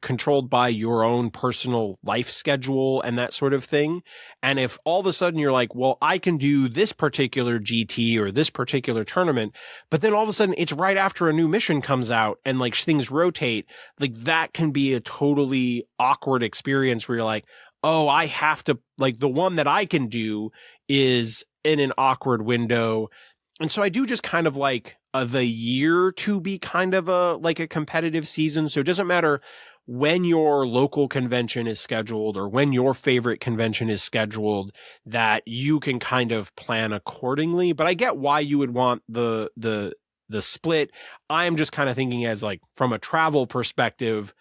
controlled by your own personal life schedule and that sort of thing. And if all of a sudden you're like, well, I can do this particular GT or this particular tournament, but then all of a sudden it's right after a new mission comes out and like things rotate, like that can be a totally awkward experience where you're like, oh, I have to, like, the one that I can do is in an awkward window. And so I do just kind of like the year to be kind of a competitive season. So it doesn't matter when your local convention is scheduled or when your favorite convention is scheduled, that you can kind of plan accordingly. But I get why you would want the split. I'm just kind of thinking as like from a travel perspective,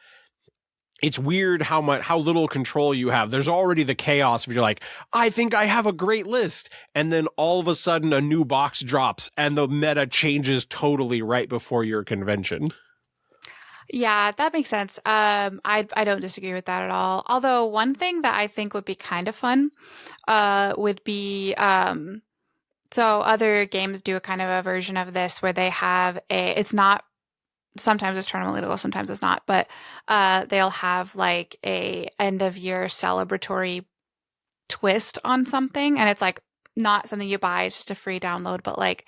it's weird how little control you have. There's already the chaos if you're like, I think I have a great list. And then all of a sudden a new box drops and the meta changes totally right before your convention. Yeah, that makes sense. I don't disagree with that at all. Although one thing that I think would be kind of fun, would be so other games do a kind of a version of this where they have it's not, sometimes it's tournament legal, sometimes it's not, but they'll have like a end of year celebratory twist on something, and it's like not something you buy, it's just a free download, but like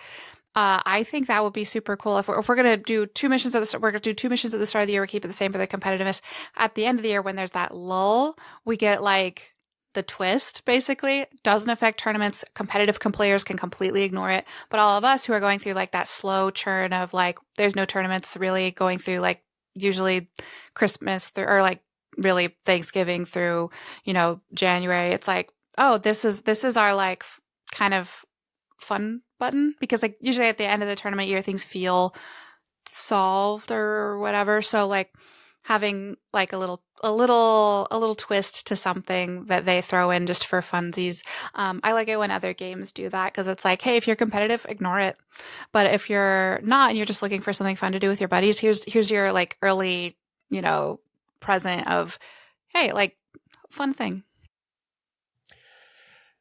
I think that would be super cool if we're going to do 2 missions at the start. We're going to do 2 missions at the start of the year. We keep it the same for the competitiveness. At the end of the year, when there's that lull, we get like the twist, basically. Doesn't affect tournaments. Competitive players can completely ignore it. But all of us who are going through like that slow churn of like, there's no tournaments, really going through like usually Christmas or like really Thanksgiving through, January. It's like, oh, this is our like kind of fun button, because like usually at the end of the tournament year things feel solved or whatever, so like having like a little twist to something that they throw in just for funsies. I like it when other games do that, because it's like, hey, if you're competitive, ignore it, but if you're not and you're just looking for something fun to do with your buddies, here's your like early present of, hey, like fun thing.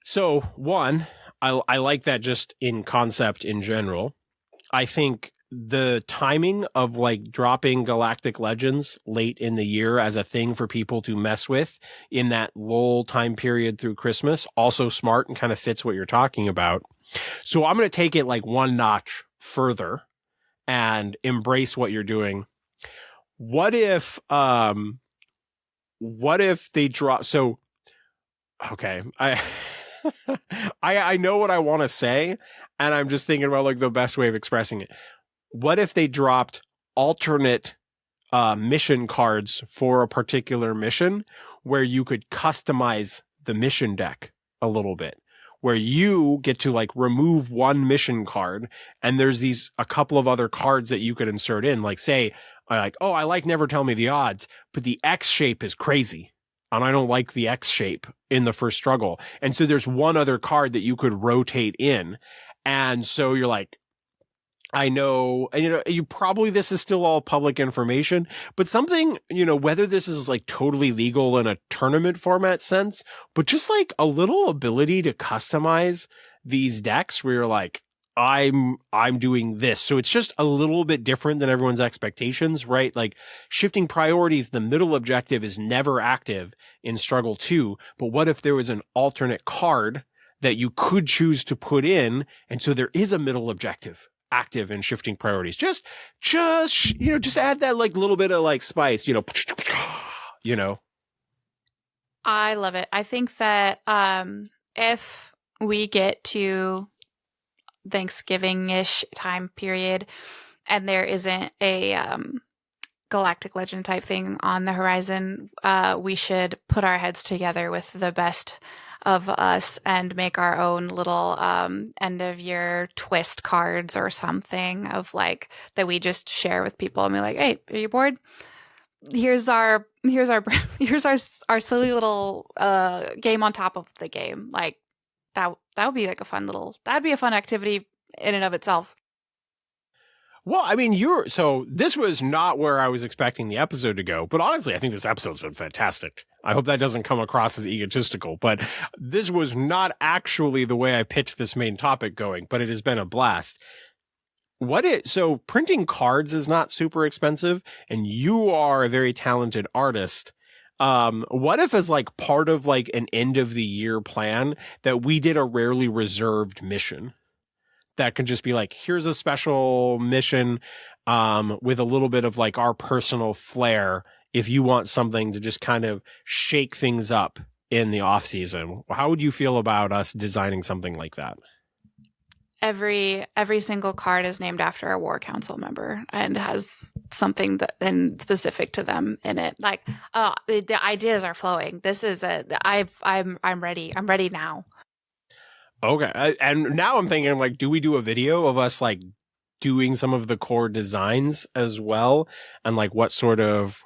So one, I like that just in concept in general. I think the timing of like dropping Galactic Legends late in the year as a thing for people to mess with in that lull time period through Christmas, also smart and kind of fits what you're talking about. So I'm going to take it like one notch further and embrace what you're doing. What if they drop, so okay, I know what I want to say, and I'm just thinking about like the best way of expressing it. What if they dropped alternate mission cards for a particular mission where you could customize the mission deck a little bit, where you get to like remove one mission card and there's a couple of other cards that you could insert in, like say, I like Never Tell Me the Odds, but the X shape is crazy. And I don't like the X shape in the first struggle. And so there's one other card that you could rotate in. And so you're like, I know, and you probably, this is still all public information, but something, whether this is like totally legal in a tournament format sense, but just like a little ability to customize these decks where you're like, I'm doing this. So it's just a little bit different than everyone's expectations, right? Like shifting priorities, the middle objective is never active in Struggle 2. But what if there was an alternate card that you could choose to put in? And so there is a middle objective active in shifting priorities. Just add that like little bit of like spice, I love it. I think that if we get to Thanksgiving-ish time period and there isn't a galactic legend type thing on the horizon, we should put our heads together with the best of us and make our own little end of year twist cards or something of like that we just share with people and be like, hey, are you bored? Here's our here's our silly little game on top of the game. Like that would be like that'd be a fun activity in and of itself. Well, I mean, so this was not where I was expecting the episode to go, but honestly, I think this episode's been fantastic. I hope that doesn't come across as egotistical, but this was not actually the way I pitched this main topic going, but it has been a blast. So printing cards is not super expensive, and you are a very talented artist. What if as like part of like an end of the year plan that we did a rarely reserved mission? That could just be like, here's a special mission with a little bit of like our personal flair if you want something to just kind of shake things up in the off season. How would you feel about us designing something like that? Every single card is named after a war council member and has something and specific to them in it. Like, the ideas are flowing. This is I'm ready. I'm ready now. Okay. And now I'm thinking, like, do we do a video of us, like, doing some of the core designs as well? And, like, what sort of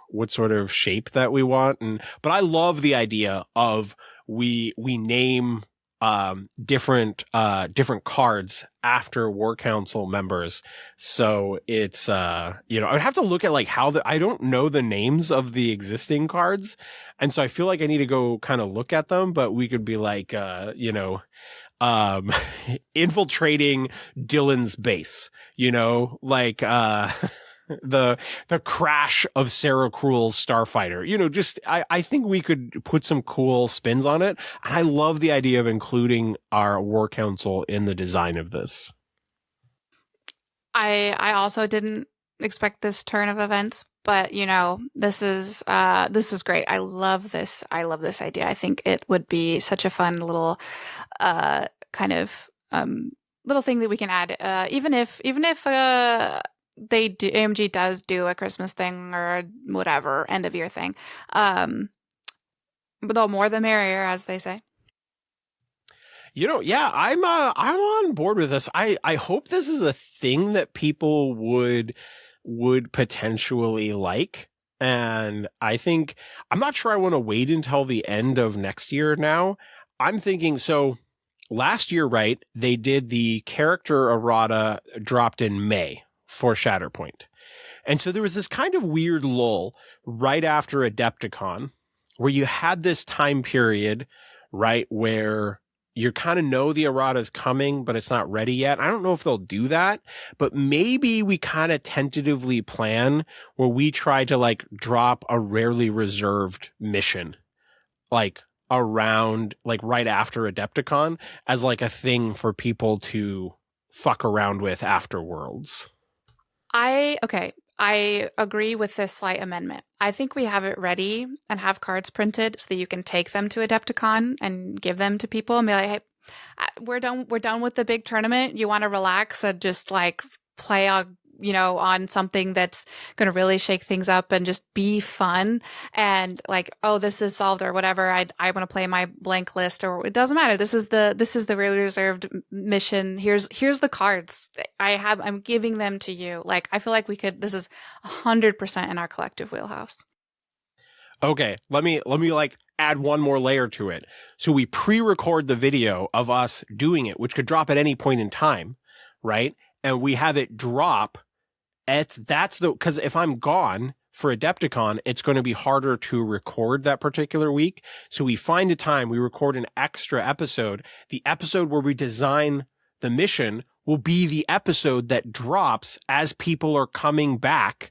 shape that we want? But I love the idea of we name different cards after War Council members. So it's, I would have to look at, like, I don't know the names of the existing cards. And so I feel like I need to go kind of look at them, but we could be like, infiltrating Dylan's base, like the crash of Sarah Cruel's Starfighter. I think we could put some cool spins on it. I love the idea of including our War Council in the design of this. I also didn't expect this turn of events, but this is great. I love this idea. I think it would be such a fun little kind of little thing that we can add, even if AMG does do a Christmas thing or whatever end of year thing, but the more the merrier, as they say. Yeah, I'm on board with this. I hope this is a thing that people would potentially like. And I think, I'm not sure I want to wait until the end of next year now. I'm thinking, so last year, right, they did the character errata dropped in May for Shatterpoint. And so there was this kind of weird lull right after Adepticon where you had this time period, right, where you kind of know the errata is coming, but it's not ready yet. I don't know if they'll do that, but maybe we kind of tentatively plan where we try to like drop a rarely reserved mission, like around, like right after Adepticon as like a thing for people to fuck around with afterwards. I agree with this slight amendment. I think we have it ready and have cards printed so that you can take them to Adepticon and give them to people and be like, hey, we're done with the big tournament. You want to relax and just like play on something that's going to really shake things up and just be fun and like, oh, this is solved or whatever. I want to play my blank list, or it doesn't matter. This is the really reserved mission. Here's the cards I'm giving them to you. Like, I feel like this is 100% in our collective wheelhouse. Okay, let me like add one more layer to it. So we pre-record the video of us doing it, which could drop at any point in time, right? And we have it drop because if I'm gone for Adepticon, it's going to be harder to record that particular week. So we find a time, we record an extra episode. The episode where we design the mission will be the episode that drops as people are coming back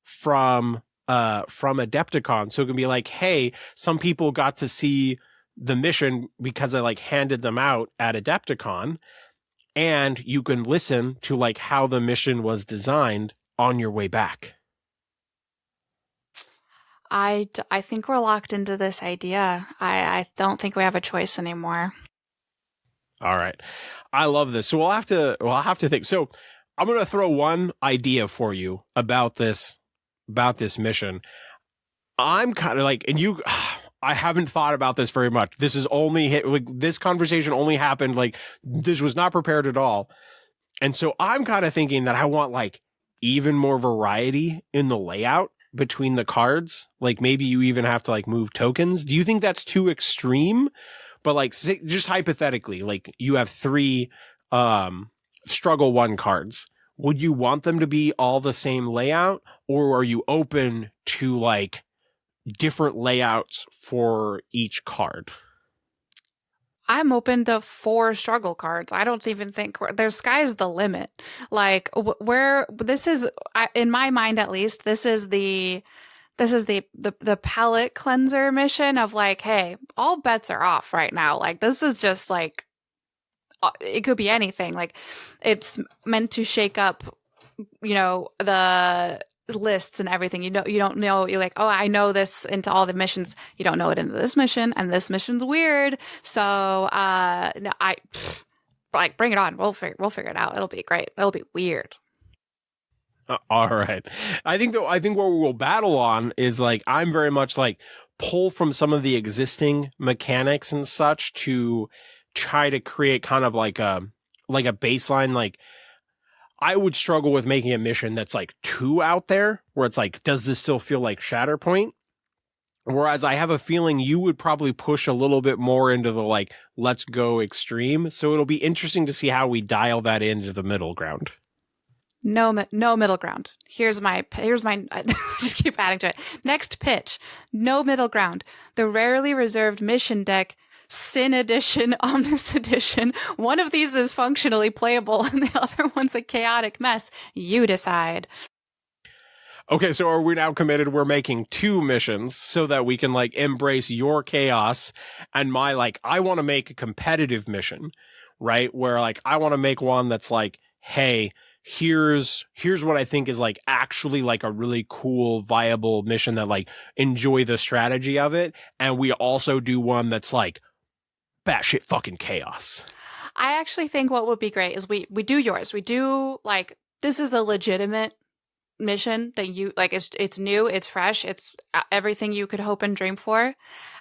from Adepticon. So it can be like, hey, some people got to see the mission because I like handed them out at Adepticon. And you can listen to like how the mission was designed on your way back. I think we're locked into this idea. I don't think we have a choice anymore. All right. I love this. So I'll have to think. So I'm going to throw one idea for you about this about this mission. I'm kind of like, and you, I haven't thought about this very much. This is only hit, like, this conversation only happened, like, this was not prepared at all. And so I'm kind of thinking that I want like even more variety in the layout between the cards. Like maybe you even have to like move tokens. Do you think that's too extreme? But like, just hypothetically, like you have 3, struggle 1 cards. Would you want them to be all the same layout, or are you open to like different layouts for each card? I'm open to 4 struggle cards. I don't even think there's sky's the limit. Like where this is, in my mind at least, this is the palette cleanser mission of like, hey, all bets are off right now. Like this is just like it could be anything. Like it's meant to shake up, the lists and everything. You don't know. You're like, oh, I know this into all the missions. You don't know it into this mission, and this mission's weird. So, no, like bring it on. We'll figure it out. It'll be great. It'll be weird. All right. I think what we will battle on is like, I'm very much like pull from some of the existing mechanics and such to try to create kind of like a baseline. Like I would struggle with making a mission that's like too out there where it's like, does this still feel like Shatterpoint? Whereas I have a feeling you would probably push a little bit more into the like, let's go extreme. So it'll be interesting to see how we dial that into the middle ground. No middle ground. Here's my I just keep adding to it. Next pitch. No middle ground. The rarely reserved mission deck, Sin Edition, Omnus Edition. One of these is functionally playable and the other one's a chaotic mess. You decide. Okay, so are we now committed? We're making 2 missions so that we can like embrace your chaos and my like, I want to make a competitive mission, right? Where like, I want to make one that's like, hey, here's what I think is like actually like a really cool, viable mission that like enjoy the strategy of it. And we also do one that's like batshit fucking chaos. I actually think what would be great is we do yours. We do like, this is a legitimate mission that you like, it's new, it's fresh, it's everything you could hope and dream for.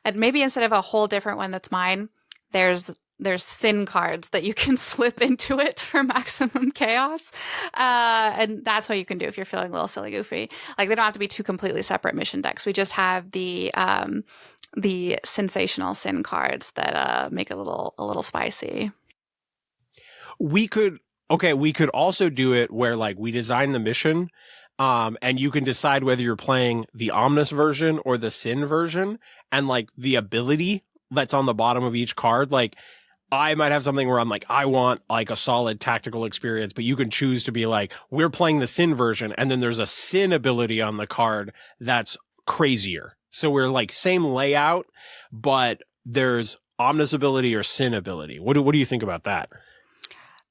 And maybe instead of a whole different one that's mine, there's sin cards that you can slip into it for maximum chaos. And that's what you can do if you're feeling a little silly goofy. Like they don't have to be 2 completely separate mission decks. We just have the sensational sin cards that make it a little spicy. We could also do it where like we design the mission, and you can decide whether you're playing the Omnus version or the Sin version, and like the ability that's on the bottom of each card. Like I might have something where I'm like, I want like a solid tactical experience, but you can choose to be like, we're playing the Sin version, and then there's a Sin ability on the card that's crazier. So we're like same layout, but there's Omnus ability or Sin ability. What do you think about that?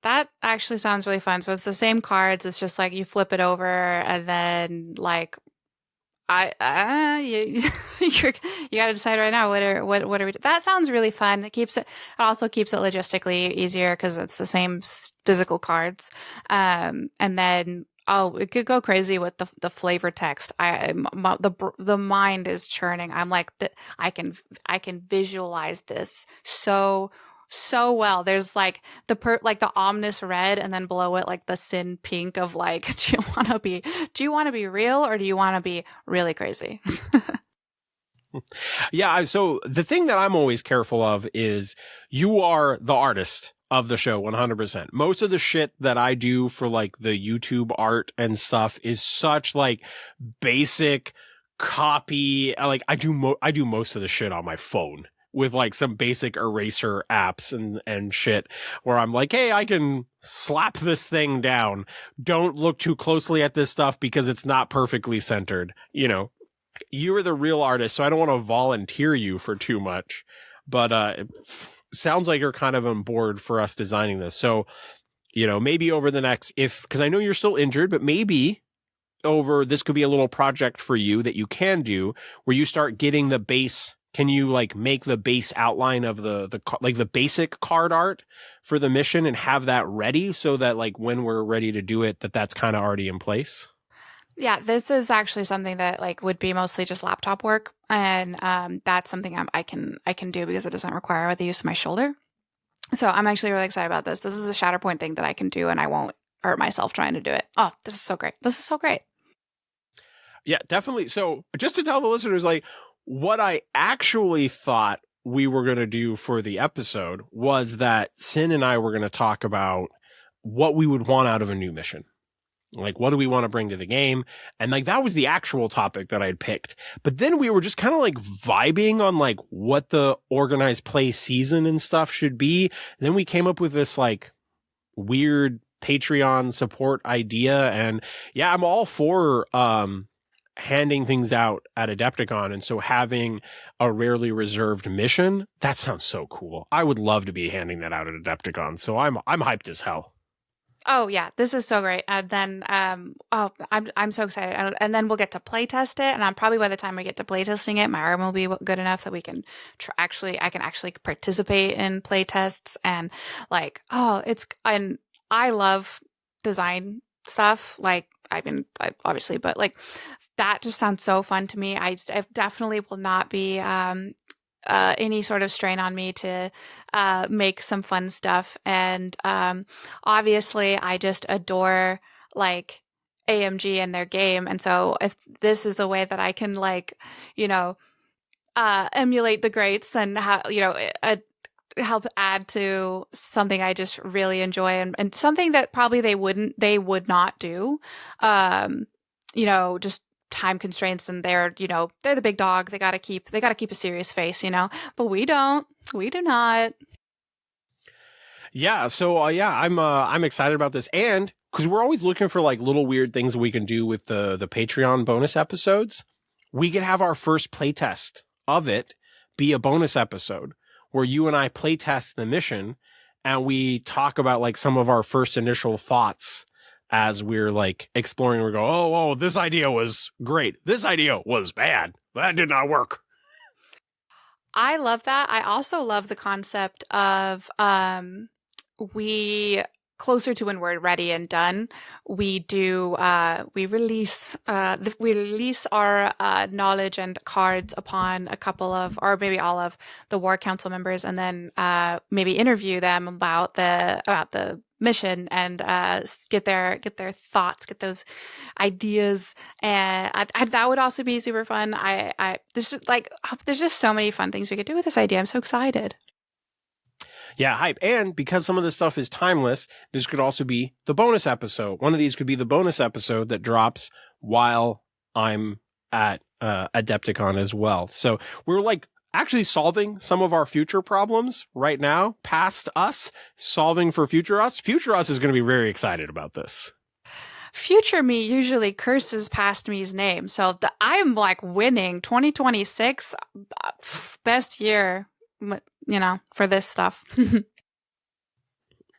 That actually sounds really fun. So it's the same cards. It's just like you flip it over and then like you got to decide right now what are we that sounds really fun. It also keeps it logistically easier because it's the same physical cards. And then it could go crazy with the flavor text. The mind is churning. I'm like I can visualize this so well. There's like the Omnus red, and then below it like the Sin pink of like, do you want to be real, or do you want to be really crazy? Yeah. So the thing that I'm always careful of is you are the artist of the show 100%. Most of the shit that I do for like the YouTube art and stuff is such like basic copy. Like I do most of the shit on my phone with like some basic eraser apps and shit where I'm like, hey, I can slap this thing down. Don't look too closely at this stuff because it's not perfectly centered. You know, you're the real artist, so I don't want to volunteer you for too much. But it sounds like you're kind of on board for us designing this. So, you know, maybe over the next, because I know you're still injured, but maybe this could be a little project for you that you can do where you start getting the base. Can you like make the base outline of the basic card art for the mission and have that ready so that like when we're ready to do it, that's kind of already in place? Yeah, this is actually something that like would be mostly just laptop work, and that's something I can do because it doesn't require the use of my shoulder. So I'm actually really excited about this. This is a Shatterpoint thing that I can do, and I won't hurt myself trying to do it. Oh, this is so great! This is so great. Yeah, definitely. So just to tell the listeners, like what I actually thought we were going to do for the episode was that Sin and I were going to talk about what we would want out of a new mission. Like, what do we want to bring to the game? And like, that was the actual topic that I had picked. But then we were just kind of like vibing on like what the organized play season and stuff should be. And then we came up with this like weird Patreon support idea. And yeah, I'm all for, handing things out at Adepticon. And so having a rarely reserved mission, that sounds so cool. I would love to be handing that out at Adepticon. So I'm hyped as hell. Oh yeah, this is so great. And then I'm so excited. And then we'll get to play test it. And I'm probably by the time we get to play testing it, my arm will be good enough that we can I can actually participate in play tests and like and I love design stuff. Like obviously, but like that just sounds so fun to me. I definitely will not be any sort of strain on me to make some fun stuff. And obviously, I just adore like AMG and their game. And so if this is a way that I can like, you know, emulate the greats and help add to something I just really enjoy and something that probably they would not do. Just time constraints and they're the big dog. They gotta keep a serious face, but we do not. Yeah. So I'm excited about this, and because we're always looking for like little weird things we can do with the Patreon bonus episodes, we could have our first playtest of it be a bonus episode where you and I playtest the mission, and we talk about like some of our first initial thoughts as we're like exploring. We go, oh, this idea was great. This idea was bad. That did not work. I love that. I also love the concept of we closer to when we're ready and done, we do we release our knowledge and cards upon a couple of or maybe all of the war council members, and then maybe interview them about the mission and get their thoughts, get those ideas, and that would also be super fun. There's just so many fun things we could do with this idea. I'm so excited. Yeah, hype. And because some of this stuff is timeless, this could also be the bonus episode. One of these could be the bonus episode that drops while I'm at Adepticon as well. So we're like actually solving some of our future problems right now, past us, solving for future us. Future us is going to be very excited about this. Future me usually curses past me's name. So I'm like winning 2026, best year, for this stuff.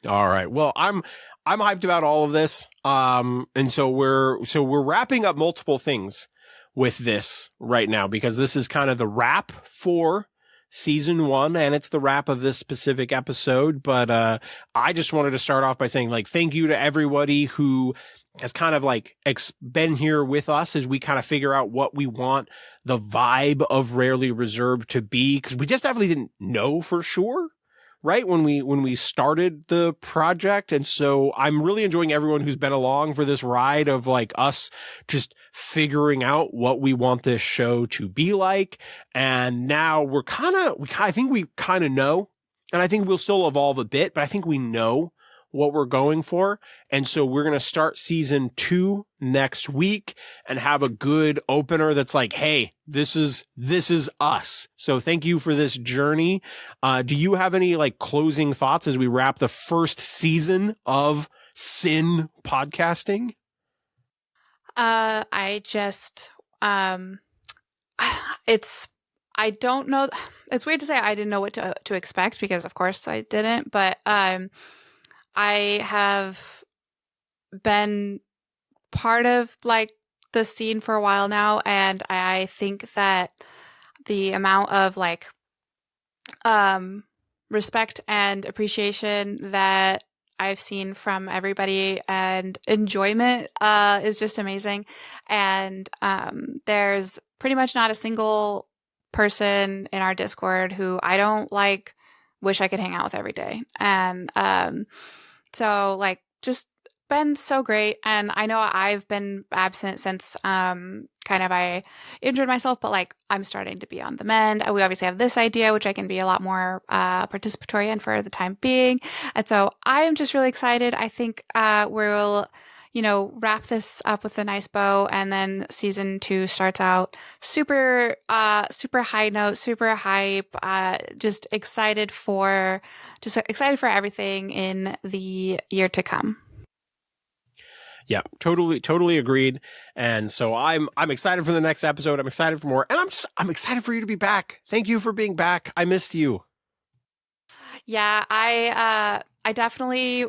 All right. Well, I'm hyped about all of this. And so we're wrapping up multiple things with this right now, because this is kind of the wrap for season 1, and it's the wrap of this specific episode. But I just wanted to start off by saying, like, thank you to everybody who has kind of like been here with us as we kind of figure out what we want the vibe of Rarely Reserved to be, because we just definitely didn't know for sure, right, when we started the project. And so I'm really enjoying everyone who's been along for this ride of like us just figuring out what we want this show to be like. And now I think we kind of know, and I think we'll still evolve a bit, but I think we know what we're going for. And so we're going to start season 2 next week and have a good opener that's like, hey, this is us. So thank you for this journey. Do you have any like closing thoughts as we wrap the first season of Sin podcasting? I just I don't know. It's weird to say I didn't know what to expect, because of course I didn't, but I have been part of like the scene for a while now, and I think that the amount of like respect and appreciation that I've seen from everybody, and enjoyment is just amazing. And there's pretty much not a single person in our Discord who I don't like wish I could hang out with every day. And so like just been so great. And I know I've been absent since kind of I injured myself, but like I'm starting to be on the mend. We obviously have this idea, which I can be a lot more participatory in for the time being. And so I am just really excited. I think we'll, wrap this up with a nice bow, and then season 2 starts out super high note, super hype, just excited for everything in the year to come. Yeah, totally agreed. And so I'm excited for the next episode. I'm excited for more, and I'm excited for you to be back. Thank you for being back. I missed you. Yeah, I definitely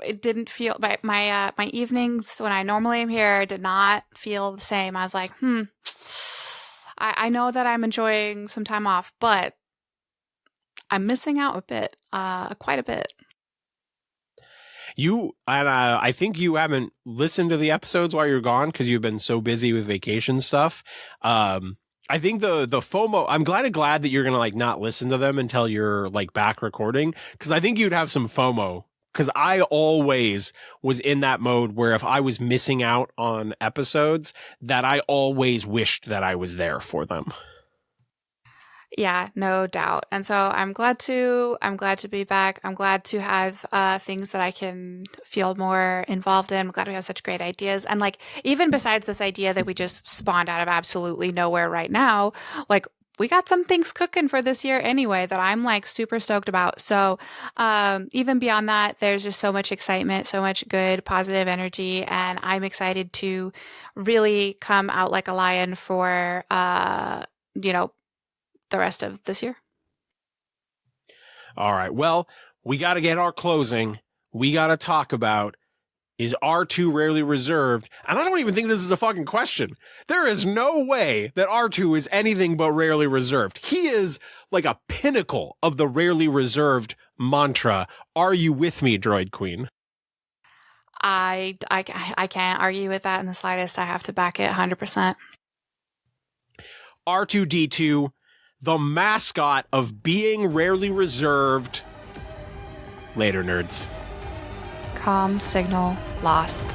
it didn't feel my evenings when I normally am here did not feel the same. I was like, I know that I'm enjoying some time off, but I'm missing out a bit, quite a bit. I think you haven't listened to the episodes while you're gone because you've been so busy with vacation stuff. I think the FOMO, I'm glad that you're going to like not listen to them until you're like back recording, because I think you'd have some FOMO, because I always was in that mode where if I was missing out on episodes, that I always wished that I was there for them. Yeah, no doubt. And so I'm glad to be back. I'm glad to have things that I can feel more involved in. I'm glad we have such great ideas. And like, even besides this idea that we just spawned out of absolutely nowhere right now, like we got some things cooking for this year anyway that I'm like super stoked about. So even beyond that, there's just so much excitement, so much good, positive energy. And I'm excited to really come out like a lion for, the rest of this year. All right. Well, we got to get our closing. We got to talk about, is R2 rarely reserved? And I don't even think this is a fucking question. There is no way that R2 is anything but rarely reserved. He is like a pinnacle of the rarely reserved mantra. Are you with me, Droid Queen? I can't argue with that in the slightest. I have to back it 100%. R2D2, the mascot of being rarely reserved. Later, nerds. Comm signal lost.